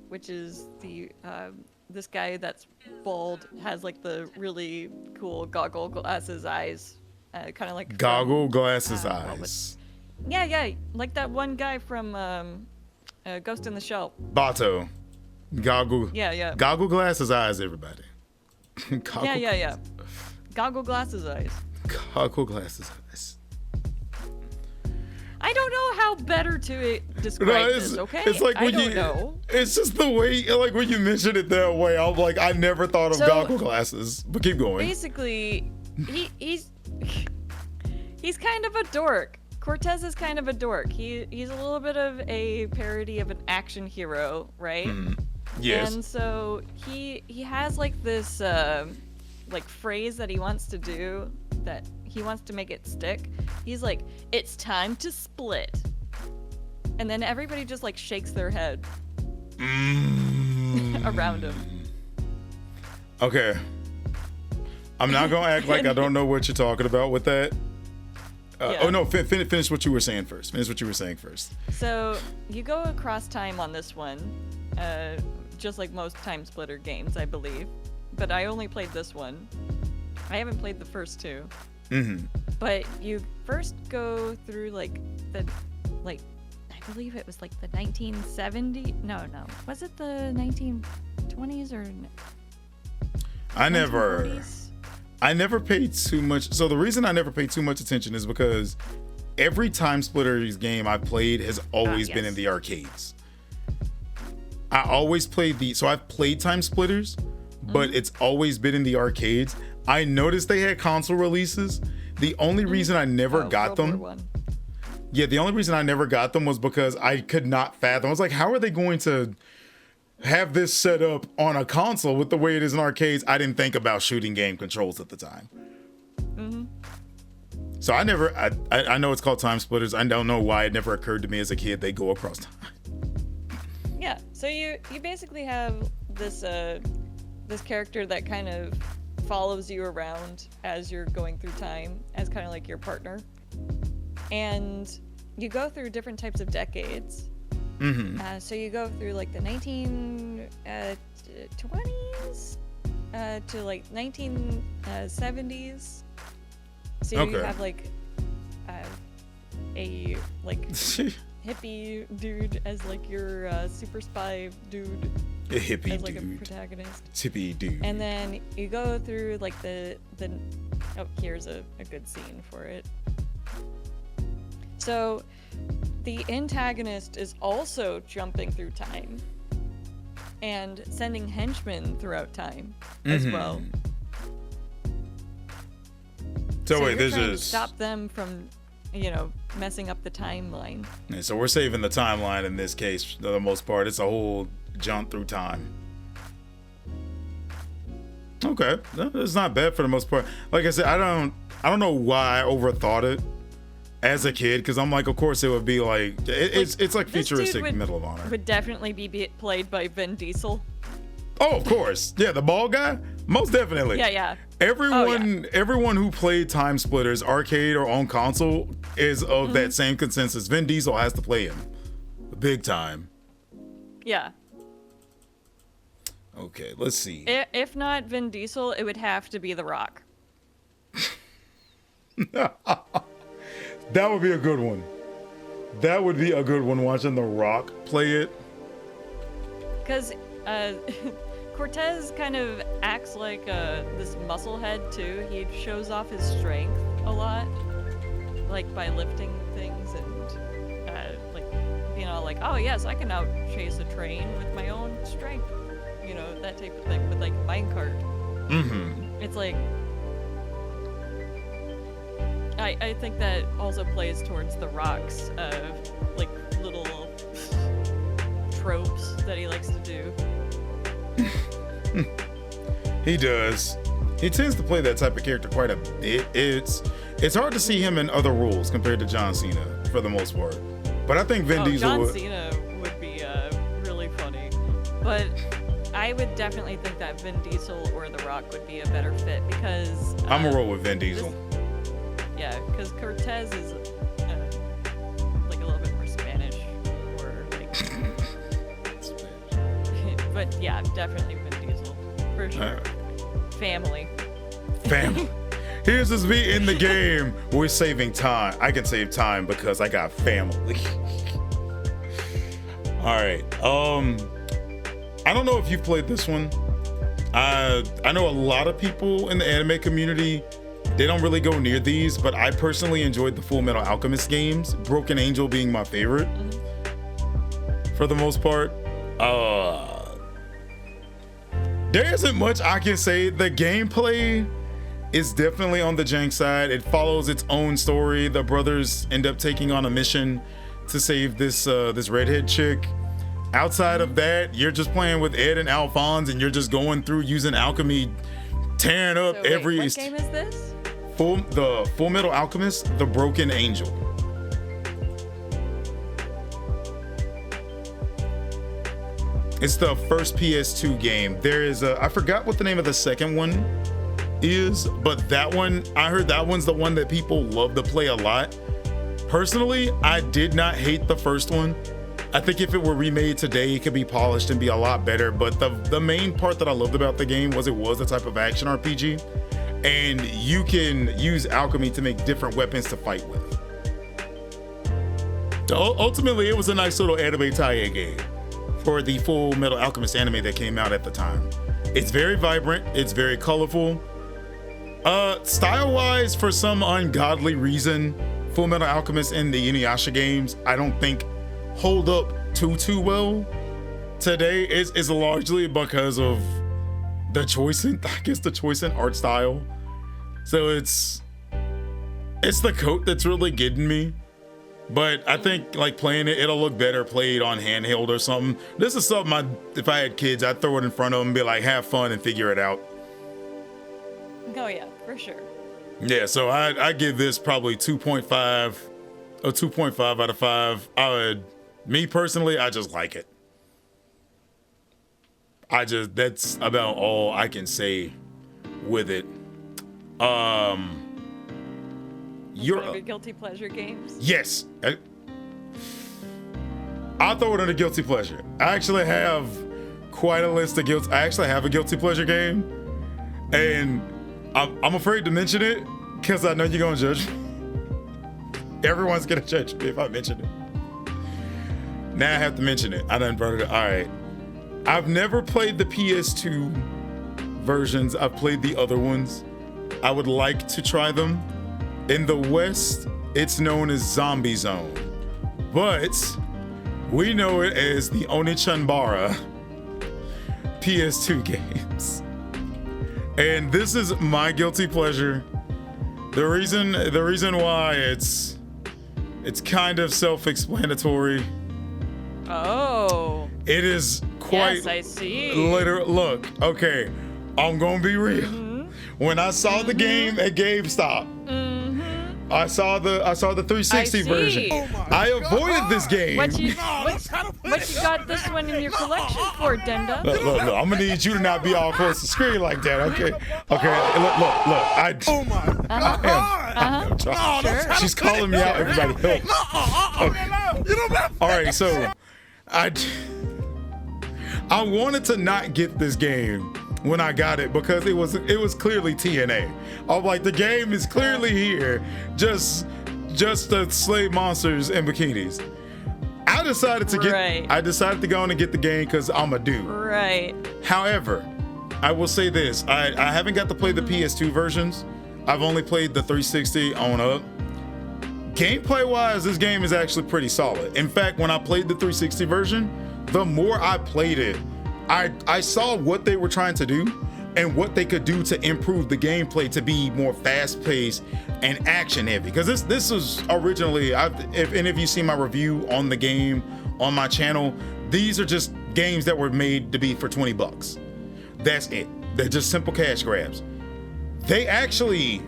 which is the this guy that's bald, has like the really cool goggle glasses eyes, kind of like
Goggle glasses
what
eyes.
yeah, like that one guy from Ghost in the Shell.
Bato. Goggle.
Yeah.
Goggle glasses eyes, everybody. Goggle
Yeah. Goggle glasses eyes.
Goggle glasses eyes.
I don't know how better to describe this, okay?
It's like
I
when
don't
you,
know.
It's just the way, like when you mention it that way, I'm like, I never thought of
So,
goggle glasses. But keep going.
Basically, he's kind of a dork. Cortez is kind of a dork. He's a little bit of a parody of an action hero, right?
Yes.
And so he has like this like phrase that he wants to do, that he wants to make it stick. He's like, "It's time to split," and then everybody just like shakes their head around him.
Okay. I'm not gonna act like I don't know what you're talking about with that.
Yeah.
Oh no, finish what you were saying first.
So you go across time on this one, just like most Time Splitter games, I believe. But I only played this one. I haven't played the first two.
Mm-hmm.
But you first go through like the like, I believe it was like the 1970. No, was it the 1920s or?
I never
1940s?
paid too much. So the reason I never paid too much attention is because every Time Splitters game I played has always been in the arcades. I always played so I've played Time Splitters, but it's always been in the arcades. I noticed they had console releases. The only reason I never got them. Yeah, the only reason I never got them was because I could not fathom. I was like, how are they going to have this set up on a console with the way it is in arcades? I didn't think about shooting game controls at the time. So I know it's called Time Splitters. I don't know why it never occurred to me as a kid they go across time.
Yeah, so you basically have this this character that kind of follows you around as you're going through time as kind of like your partner. And you go through different types of decades. So you go through like the 1920s to like 1970s. So you have like a like hippie dude as like your super spy dude.
A hippie
as like
dude.
A protagonist.
Hippie dude.
And then you go through like the here's a good scene for it. So the antagonist is also jumping through time and sending henchmen throughout time as well.
So wait,
you're
this
trying to
is
stop them from, messing up the timeline.
Yeah, so we're saving the timeline in this case for the most part. It's a whole jump through time. Okay, that's not bad for the most part. Like I said, I don't know why I overthought it as a kid, because I'm like, of course it would be like it's like futuristic Medal of Honor.
Would definitely be played by Vin Diesel.
Oh, of course, yeah, the bald guy, most definitely.
Yeah.
Everyone who played Time Splitters, arcade or on console, is of that same consensus. Vin Diesel has to play him, big time.
Yeah.
Okay, let's see.
If not Vin Diesel, it would have to be The Rock.
That would be a good one. That would be a good one, watching The Rock play it.
Because Cortez kind of acts like this musclehead too. He shows off his strength a lot, like by lifting things and like being all like, oh yes, I can out chase a train with my own strength. That type of thing with like minecart. It's like I think that also plays towards The Rock's like little tropes that he likes to do.
He does. He tends to play that type of character quite a bit. It's hard to see him in other roles compared to John Cena for the most part. But I think Vin Diesel
John
would.
Cena would be really funny. But I would definitely think that Vin Diesel or The Rock would be a better fit because
I'm gonna roll with Vin Diesel.
Because Cortez is like a little bit more Spanish, or like. But yeah, definitely Vin Diesel for sure. Family. Here's this me in the game. We're saving time. I can save time because I got family. All right. I don't know if you've played this one. I know a lot of people in the anime community, they don't really go near these, but I personally enjoyed the Full Metal Alchemist games, Broken Angel being my favorite for the most part. There isn't much I can say. The gameplay is definitely on the jank side. It follows its own story. The brothers end up taking on a mission to save this redhead chick. Outside of that, you're just playing with Ed and Alphonse, and you're just going through using alchemy, tearing up every. What game is this?
The Full Metal Alchemist, The Broken Angel. It's the first PS2 game. There is I forgot what the name of the second one is, but that one, I heard that one's the one that people love to play a lot. Personally, I did not hate the first one. I think if it were remade today, it could be polished and be a lot better. But the main part that I loved about the game was it was a type of action RPG, and you can use alchemy to make different weapons to fight with. Ultimately, it was a nice little anime tie-in game for the Full Metal Alchemist anime that came out at the time. It's very vibrant. It's very colorful. Style-wise, for some ungodly reason, Full Metal Alchemist and the Inuyasha games, I don't think hold up too well today. Is largely because of the choice in art style. So it's the coat that's really getting me. But I think like playing it'll look better played on handheld or something. This is something if I had kids, I'd throw it in front of them and be like, have fun and figure it out.
Oh yeah, for sure.
Yeah, so I give this probably 2.5, a 2.5 out of 5. Me personally, I just like it. That's about all I can say with it.
One of your guilty pleasure games?
Yes. I'll throw it under guilty pleasure. I actually have quite a list of guilty. I actually have a guilty pleasure game, and I'm afraid to mention it because I know you're gonna judge me. Everyone's gonna judge me if I mention it. Now I have to mention it. I done brought it up. All right. I've never played the PS2 versions. I've played the other ones. I would like to try them. In the West, it's known as Zombie Zone, but we know it as the Onichanbara PS2 games. And this is my guilty pleasure. The reason why it's kind of self-explanatory.
Oh.
It is quite.
Yes, I see.
Look, okay, I'm gonna be real. Mm-hmm. When I saw the game at GameStop, I saw the 360 version. I avoided this game.
What you got this one in your collection for, Denda?
Look, I'm gonna need you to not be all close to the screen like that, okay? Okay, look.
Oh my God.
Sure.
She's calling me out, everybody. Help. Okay. All right, so I wanted to not get this game when I got it because it was clearly TNA. I'm like, the game is clearly here, just to slay monsters in bikinis. I decided to go in and get the game because I'm a dude.
Right.
However, I will say this: I haven't got to play the PS2 versions. I've only played the 360 on up. Gameplay wise, this game is actually pretty solid. In fact, when I played the 360 version, the more I played it, I saw what they were trying to do and what they could do to improve the gameplay to be more fast-paced and action-heavy. Because this was originally, if any of you see my review on the game on my channel, these are just games that were made to be for 20 bucks. That's it. They're just simple cash grabs. They actually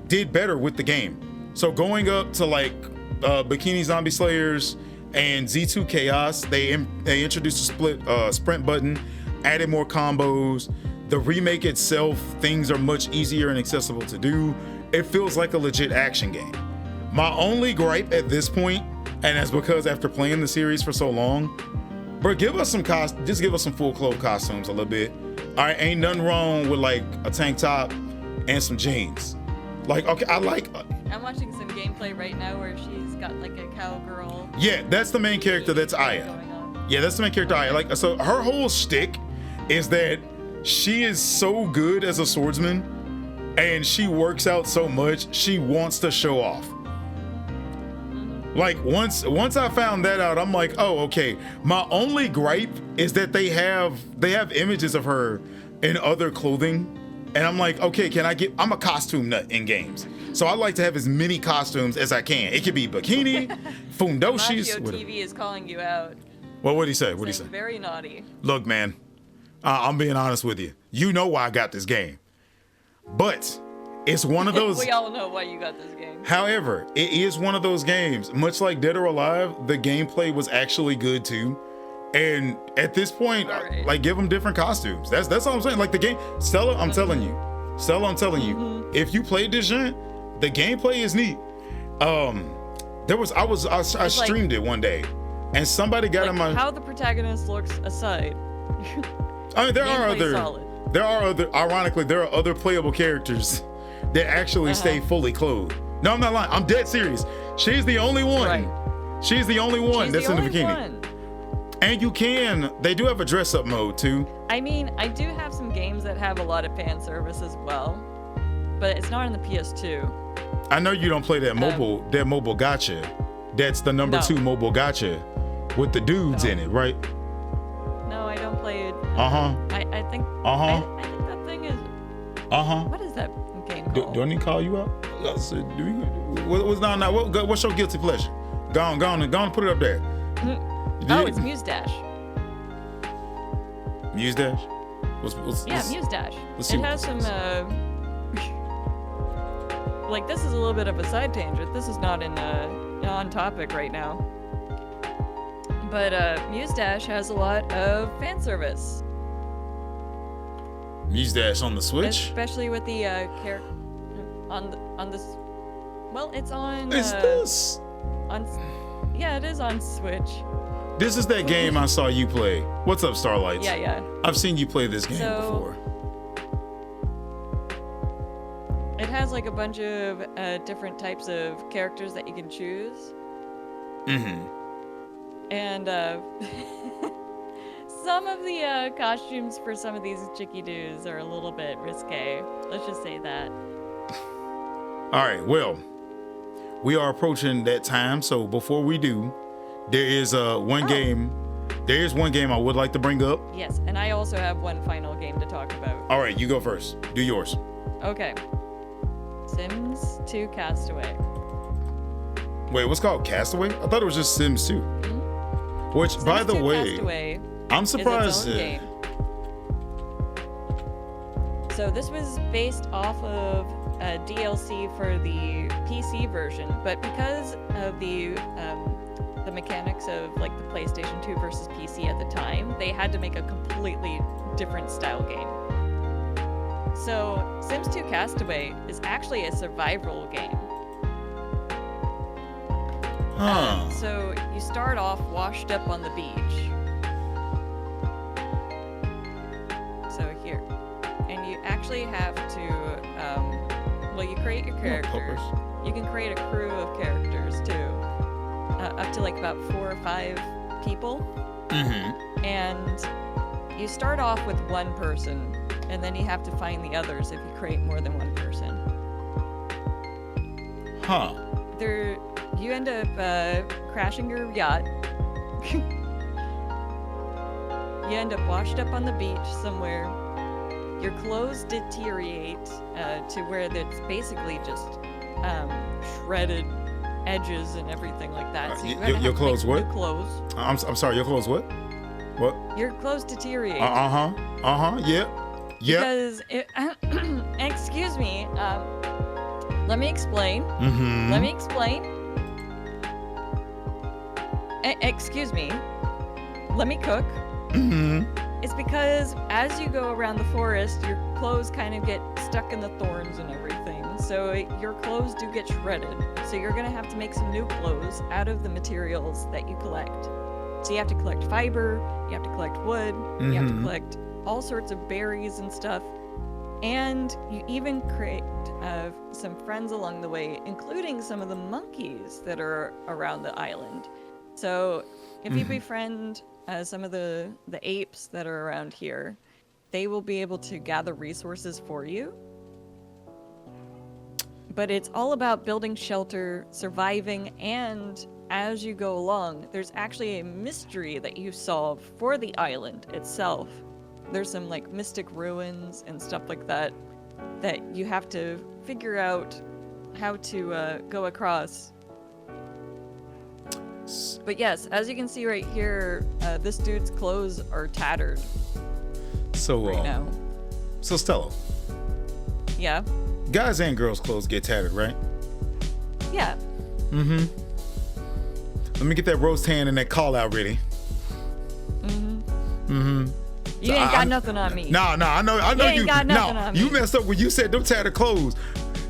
did better with the game. So going up to like Bikini Zombie Slayers and Z2 Chaos, they introduced a sprint button, added more combos. The remake itself, things are much easier and accessible to do. It feels like a legit action game. My only gripe at this point, and that's because after playing the series for so long, bro, just give us some full clothes costumes a little bit. All right, ain't nothing wrong with like a tank top and some jeans. Like, okay,
I'm watching some gameplay right now where she's got like a cowgirl.
Yeah, that's the main character. That's Aya. Yeah, that's the main character, Aya. Like, so her whole shtick is that she is so good as a swordsman, and she works out so much. She wants to show off. Like once I found that out, I'm like, oh, okay. My only gripe is that they have images of her in other clothing. And I'm like, okay, I'm a costume nut in games. So I like to have as many costumes as I can. It could be bikini, fundoshis.
Machio TV is calling you out.
Well, what'd he say? What'd he say?
Very naughty.
Look, man, I'm being honest with you. You know why I got this game. But it's one of those.
We all know why you got this game.
However, it is one of those games, much like Dead or Alive, the gameplay was actually good too. And at this point,
right,
like, give them different costumes. That's all I'm saying. Like the game, Stella, I'm telling you, if you played this shit, the gameplay is neat. I streamed it one day, and somebody got
like
in my.
How the protagonist looks aside.
I mean, there are
solid.
Ironically, there are other playable characters that actually stay fully clothed. No, I'm not lying. I'm dead serious. She's the only one She's the only one
She's
that's
the
in the
only
bikini.
one.
And they do have a dress up mode too.
I mean, I do have some games that have a lot of fan service as well, but it's not in the PS2.
I know you don't play that mobile gacha. That's the number
No.
2 mobile gacha with the dudes
No.
in it, right?
No, I don't play it.
Uh-huh.
I think.
Uh-huh.
I think that thing is.
Uh-huh.
What is that game called?
Do I need to call you out? I said, what's your guilty pleasure? Go on and put it up there.
Oh, it's Muse Dash.
Muse Dash?
Yeah, Muse Dash.
let's see
It
what
has
this
some. Like, this is a little bit of a side tangent. This is not on topic right now. But Muse Dash has a lot of fan service,
Muse Dash on the Switch?
especially with the on this. Well, it's on.
It's this.
Yeah, it is on Switch.
This is that game I saw you play. What's up, Starlights?
Yeah.
I've seen you play this game
So-
before.
It has like a bunch of different types of characters that you can choose.
Mm-hmm.
And some of the costumes for some of these chicky-doos are a little bit risque. Let's just say that.
All right, well, we are approaching that time, so before we do, there is one game I would like to bring up.
Yes, and I also have one final game to talk about.
All right, you go first. Do yours.
Okay. Sims 2 Castaway.
Wait, what's called Castaway? I thought it was just Sims 2.
Mm-hmm.
Which,
Sims
by the
2
way,
Castaway
I'm
is its
surprised.
own game. So this was based off of a DLC for the PC version, but because of the mechanics of like the PlayStation 2 versus PC at the time, they had to make a completely different style game. So Sims 2 Castaway is actually a survival game.
Huh.
So you start off washed up on the beach. So here. And you actually have to, you create your characters. You can create a crew of characters too. Up to like about 4 or 5 people.
Mm-hmm.
And you start off with one person, and then you have to find the others if you create more than one person.
Huh.
You end up crashing your yacht. You end up washed up on the beach somewhere. Your clothes deteriorate to where it's basically just shredded edges and everything like that. So you're gonna have
your
to
clothes
make
what?
new clothes.
I'm sorry, your clothes what? What?
Your clothes deteriorate.
Yeah.
Because excuse me. Let me explain.
Mm-hmm.
Let me explain. Excuse me. Let me cook.
Mm-hmm.
It's because as you go around the forest, your clothes kind of get stuck in the thorns and everything. So your clothes do get shredded. So you're gonna have to make some new clothes out of the materials that you collect. So you have to collect fiber, you have to collect wood, you have to
Mhm.
collect all sorts of berries and stuff. And you even create some friends along the way, including some of the monkeys that are around the island. So if you befriend some of the apes that are around here, they will be able to gather resources for you. But it's all about building shelter, surviving, and as you go along, there's actually a mystery that you solve for the island itself. There's some like mystic ruins and stuff like that you have to figure out how to go across. But yes, as you can see right here, this dude's clothes are tattered
So,
right now.
so Stella,
Yeah.
guys and girls' clothes get tattered, right?
Yeah.
Mm-hmm. Let me get that roast hand and that call out ready.
You ain't got nothing on me.
Nah, I know
ain't
you.
got nothing on me.
You messed up when you said them tattered clothes.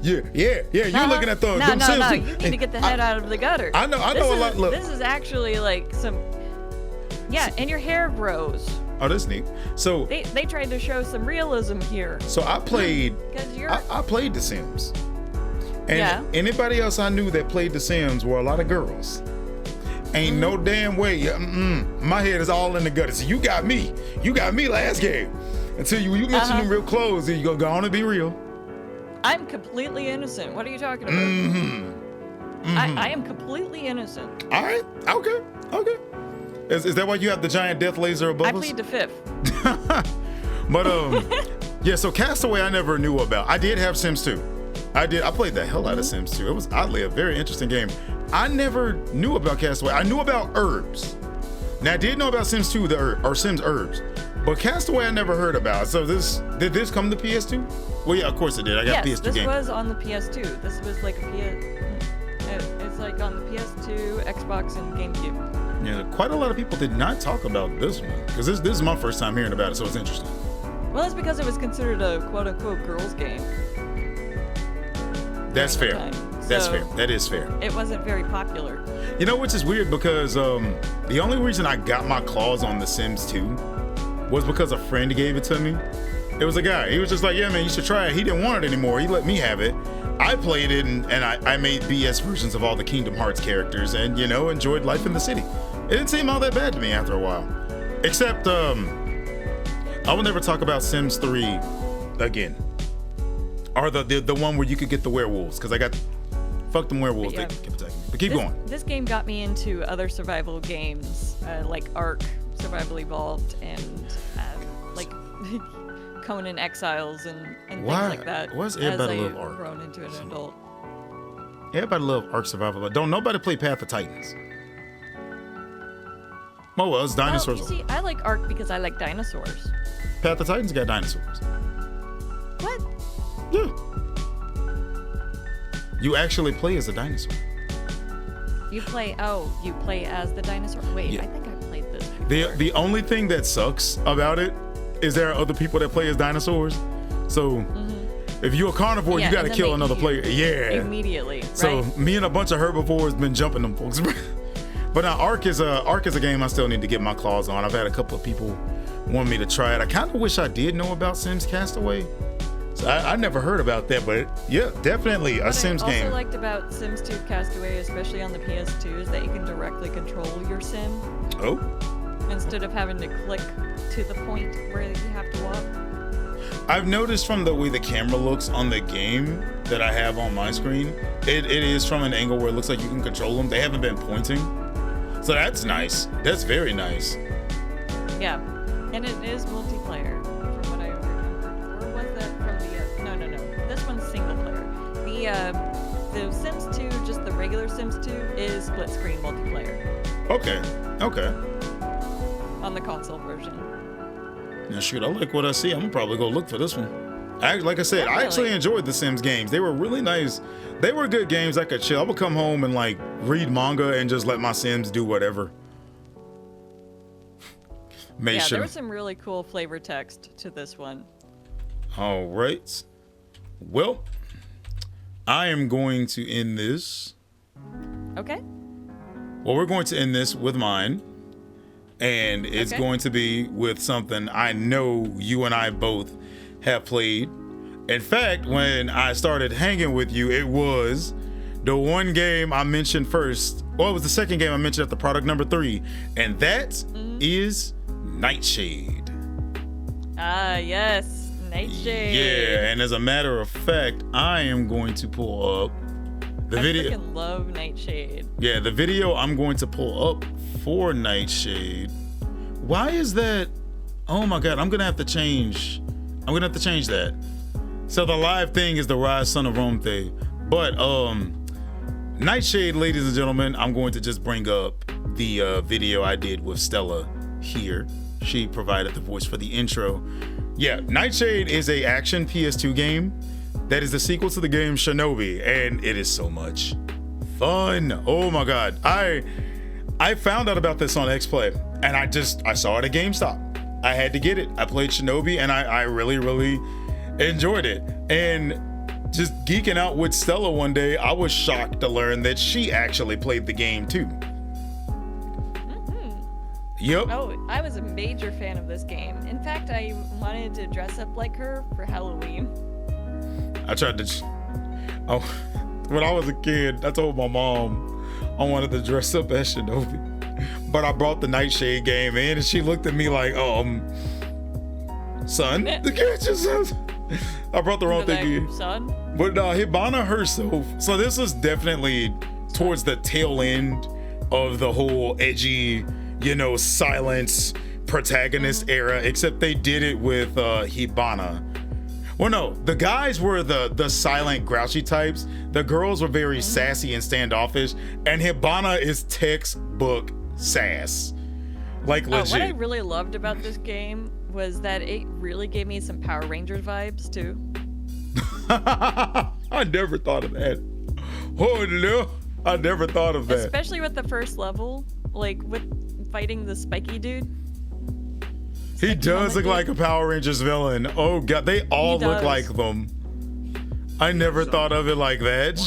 Yeah. You're looking at them.
No.
Sims.
You need to get the head out of the gutter.
I know a lot. Look.
This is actually like some. Yeah, and your hair grows.
Oh, that's neat. So,
They tried to show some realism here.
so I played.
Because you're.
I played The Sims. And
Yeah.
anybody else I knew that played The Sims were a lot of girls. Ain't no damn way. My head is all in the gutter. So you got me. You got me last game. Until you mentioned them real close, and you go on and be real.
I'm completely innocent. What are you talking about? I am completely innocent.
All right. Okay. Is that why you have the giant death laser above us?
I plead the fifth.
But yeah. So Castaway, I never knew about. I did have Sims 2. I played the hell out of Sims 2. It was oddly a very interesting game. I never knew about Castaway. I knew about Herbs. Now I did know about Sims 2, or Sims Herbs, but Castaway I never heard about. So did this come to PS2? Well, yeah, of course it did. I got PS2
this
game.
was on the PS2. This was like it's like on the PS2, Xbox, and GameCube.
Yeah, quite a lot of people did not talk about this one because this is my first time hearing about it, so it's interesting.
Well, it's because it was considered a quote-unquote girls' game.
That's fair. That's fair. That is fair.
It wasn't very popular.
You know, which is weird because the only reason I got my claws on The Sims 2 was because a friend gave it to me. It was a guy. He was just like, yeah, man, you should try it. He didn't want it anymore. He let me have it. I played it and I made BS versions of all the Kingdom Hearts characters and, enjoyed life in the city. It didn't seem all that bad to me after a while. Except, I will never talk about Sims 3 again. Or the one where you could get the werewolves, because I got fuck them werewolves.
But yeah,
they kept attacking me. But keep going.
This game got me into other survival games, like Ark, Survival Evolved, and like Conan Exiles and things like that.
Why does everybody love
I've
Ark?
grown into an adult.
Everybody love Ark Survival, but don't nobody play Path of Titans. Oh well, it's dinosaurs.
Well, you see, I like Ark because I like dinosaurs.
Path of Titans got dinosaurs.
What?
Yeah. You actually play as a dinosaur.
You play as the dinosaur. Wait,
Yeah.
I think I played this before.
The only thing that sucks about it is there are other people that play as dinosaurs. So if you're a carnivore,
Yeah,
you gotta
and then
kill
they
another
eat
player. Yeah.
Immediately,
So
right?
me and a bunch of herbivores been jumping them folks. But now Ark is a game I still need to get my claws on. I've had a couple of people want me to try it. I kind of wish I did know about Sims Castaway. So I never heard about that, but yeah, definitely a Sims
What I
game.
also liked about Sims 2 Castaway, especially on the PS2, is that you can directly control your sim
Oh,
instead of having to click to the point where you have to walk.
I've noticed from the way the camera looks on the game that I have on my screen, it is from an angle where it looks like you can control them. They haven't been pointing. So that's nice. That's very nice.
Yeah, and it is multiplayer, from what I remember. Or was that from the? No. This one's single player. The Sims 2, just the regular Sims 2, is split screen multiplayer
Okay.
on the console version.
Now shoot, I like what I see. I'm gonna probably go look for this one. Like I said, I actually
Really?
enjoyed the Sims games. They were really nice. They were good games. I could chill. I would come home and like read manga and just let my Sims do whatever. Made
Yeah,
sure.
there was some really cool flavor text to this one.
All right. Well, I am going to end this.
Okay.
Well, we're going to end this with mine. And it's
Okay.
going to be with something I know you and I both have played. In fact, when I started hanging with you, it was the one game I mentioned first. Well, it was the second game I mentioned after product number 3. And that is Nightshade.
Ah, yes. Nightshade.
Yeah, and as a matter of fact, I am going to pull up the
I
video.
freaking love Nightshade.
Yeah, the video I'm going to pull up for Nightshade. Why is that? Oh my God, I'm gonna have to change that. So the live thing is the Rise Son of Rome thing. But Nightshade, ladies and gentlemen, I'm going to just bring up the video I did with Stella here. She provided the voice for the intro. Yeah, Nightshade is a action PS2 game that is the sequel to the game Shinobi, and it is so much fun. Oh my God. I found out about this on XPlay, and I saw it at GameStop. I had to get it. I played Shinobi, and I really, really enjoyed it. And just geeking out with Stella one day, I was shocked to learn that she actually played the game too. Yep.
Oh, I was a major fan of this game. In fact, I wanted to dress up like her for Halloween.
I tried to. When I was a kid, I told my mom I wanted to dress up as Shinobi. but I brought the Nightshade game in, and she looked at me like, son, the game just I brought the wrong thing in.
Son?
But Hibana herself. So this was definitely towards the tail end of the whole edgy, silence protagonist era, except they did it with Hibana. Well, no, the guys were the silent, grouchy types. The girls were very sassy and standoffish, and Hibana is textbook sass. Like, legit.
What I really loved about this game was that it really gave me some Power Rangers vibes, too.
I never thought of that. Oh, no. I never thought of that.
Especially with the first level, like, with fighting the spiky dude.
He does look like a Power Rangers villain. Oh, God. They all look like them. I never thought of it like that.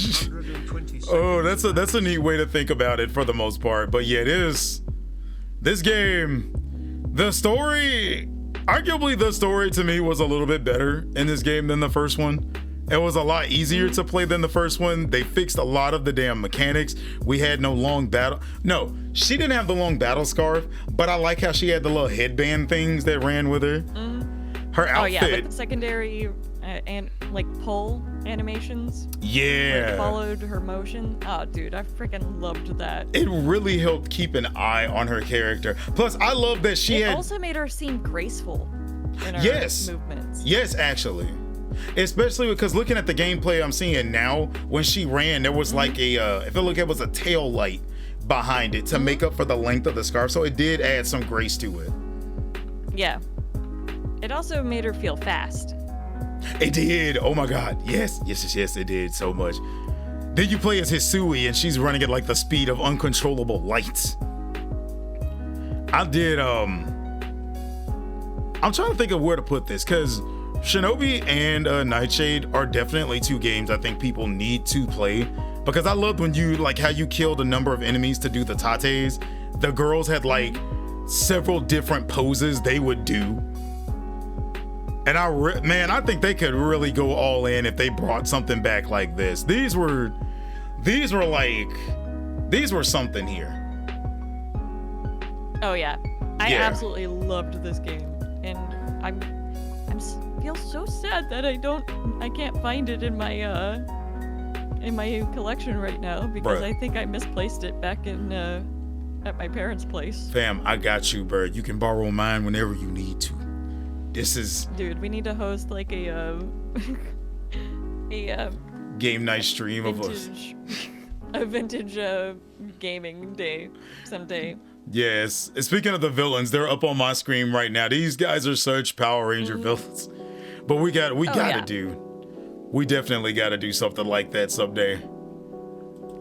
Oh, that's a neat way to think about it for the most part. But yeah, it is. This game, the story, arguably the story to me was a little bit better in this game than the first one. It was a lot easier to play than the first one. They fixed a lot of the damn mechanics. We had no long battle. No, she didn't have the long battle scarf, but I like how she had the little headband things that ran with her. Her outfit.
Oh yeah, but the secondary and like pull animations.
Yeah.
Where it followed her motion. Oh, dude, I freaking loved that.
It really helped keep an eye on her character. Plus, I love that she had.
It also made her seem graceful in her movements.
Yes, actually. Especially because looking at the gameplay I'm seeing now, when she ran, there was like a, if it look, it was a tail light behind it to make up for the length of the scarf. So it did add some grace to it.
Yeah. It also made her feel fast.
It did. Oh my God. Yes, it did so much. Then you play as Hisui and she's running at like the speed of uncontrollable light. I did, I'm trying to think of where to put this because Shinobi and Nightshade are definitely two games I think people need to play because I loved when you like how you killed a number of enemies to do the tates. The girls had like several different poses they would do. And I think they could really go all in if they brought something back like this. These were something here.
Oh yeah. I absolutely loved this game. And I feel so sad that I can't find it in my collection right now because I think I misplaced it back in at my parents' place.
Fam, I got you, bro. You can borrow mine whenever you need to. This is
dude. We need to host like a
game night stream of us.
A vintage gaming day someday.
Yes. And speaking of the villains, they're up on my screen right now. These guys are such Power Ranger villains. But we definitely gotta do something like that someday.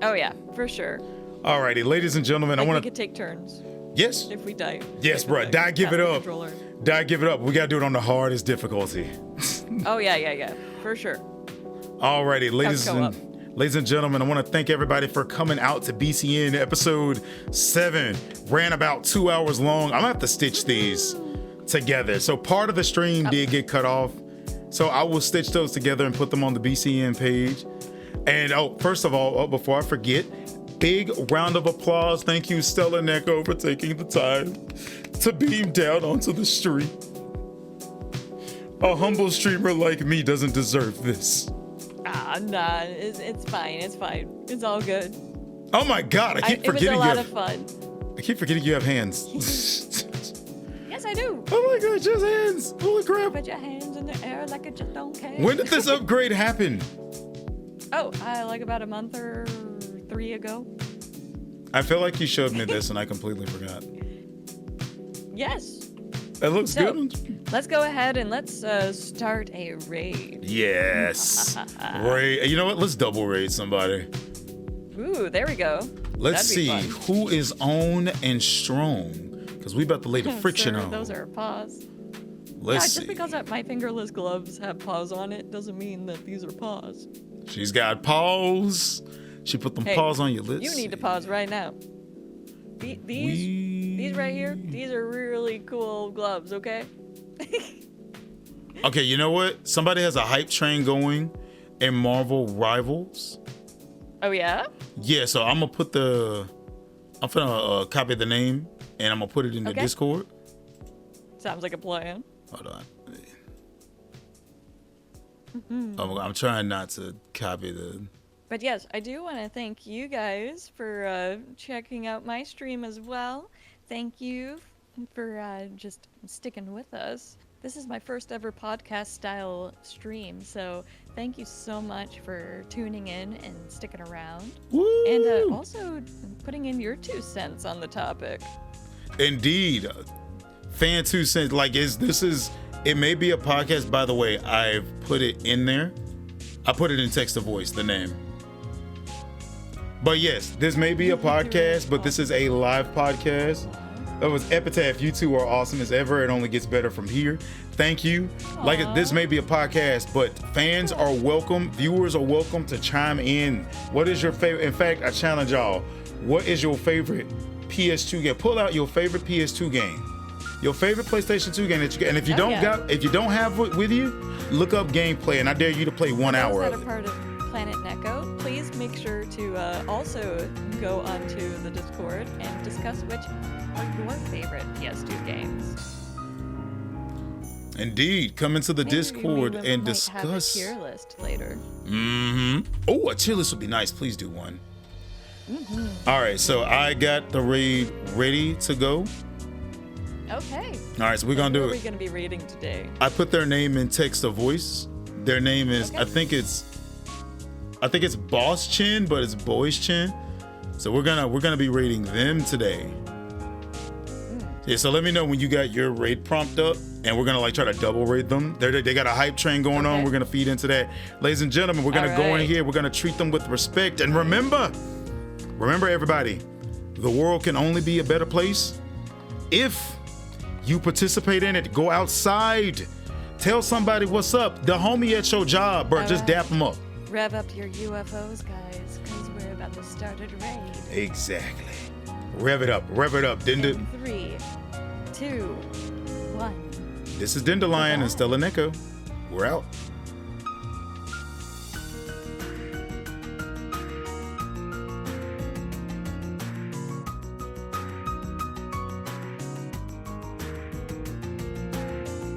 Oh yeah, for sure.
Alrighty, ladies and gentlemen,
like
I want
to. We could take turns.
Yes.
If we die.
Yes, bro. Give it up. Give it up. We gotta do it on the hardest difficulty.
Oh yeah, for sure.
Alrighty, ladies and gentlemen, I want to thank everybody for coming out to BCN episode 7. Ran about 2 hours long. I'm gonna have to stitch these together. So part of the stream did get cut off. So I will stitch those together and put them on the BCN page. And first of all, before I forget, big round of applause. Thank you, StellaNeko, for taking the time to beam down onto the stream. A humble streamer like me doesn't deserve this.
Nah, it's fine. It's all good.
Oh my God, I keep forgetting
it was a lot of fun.
I keep forgetting you have hands.
Yes, I do.
Oh my God, just hands. Holy crap.
Put your hands in the air like I just don't care.
When did this upgrade happen?
Oh, like about a month or 3 ago.
I feel like you showed me this and I completely forgot.
Yes.
It looks good.
Let's go ahead and let's start a raid.
Yes. Raid. You know what? Let's double raid somebody.
Ooh, there we go.
Let's see who is on and strong. Because we about to lay the friction on.
Those are paws.
Let's see.
Just because my fingerless gloves have paws on it doesn't mean that these are paws.
She's got paws. She put them paws on your lips.
You need to pause right now. These right here, these are really cool gloves, okay?
Okay, you know what? Somebody has a hype train going in Marvel Rivals.
Oh, yeah?
Yeah, so I'm going to put the I'm finna copy the name and I'm gonna put it in the
Okay.
Discord.
Sounds like a plan.
Hold on. I'm trying not to copy the.
But yes, I do want to thank you guys for checking out my stream as well. Thank you for just sticking with us. This is my first ever podcast style stream, so thank you so much for tuning in and sticking around.
Woo!
And also putting in your 2 cents on the topic.
Indeed, fan 2 cents. Like it may be a podcast. By the way, I've put it in there. I put it in text to voice, the name. But yes, this may be a podcast, but this is a live podcast. That was Epitaph. You two are awesome as ever. It only gets better from here. Thank you. Like this may be a podcast, but fans are welcome. Viewers are welcome to chime in. What is your favorite? In fact, I challenge y'all. What is your favorite PS2 game? Pull out your favorite PS2 game. Your favorite PlayStation 2 game that you get. And if you if you don't have it with you, look up gameplay. And I dare you to play 1 hour
Those
of
that
it.
are part of StellaNeko, please make sure to also go onto the Discord and discuss which are your favorite PS2 games.
Indeed, come into the Discord and discuss.
Have a tier list later.
Oh, a tier list would be nice. Please do one. All right, so I got the raid ready to go.
Okay.
All right, so we're gonna do
What are we
it.
going to be reading today?
I put their name in text to voice. Their name is
Okay.
I think it's Boss Chin, but it's Boys Chin. So we're gonna be rating them today. Yeah, so let me know when you got your raid prompt up, and we're gonna try to double raid them. They got a hype train going on.
Okay.
We're gonna feed into that, ladies and gentlemen. We're gonna go in
Alright.
here. We're gonna treat them with respect, and remember everybody, the world can only be a better place if you participate in it. Go outside, tell somebody what's up. The homie at your job, bro, just
Alright.
dap them up.
Rev up your UFOs, guys, because we're about to start a raid.
Exactly. Rev it up.
In 3, 2, 1.
This is Dandelion and
Bye-bye.
StellaNeko. We're out.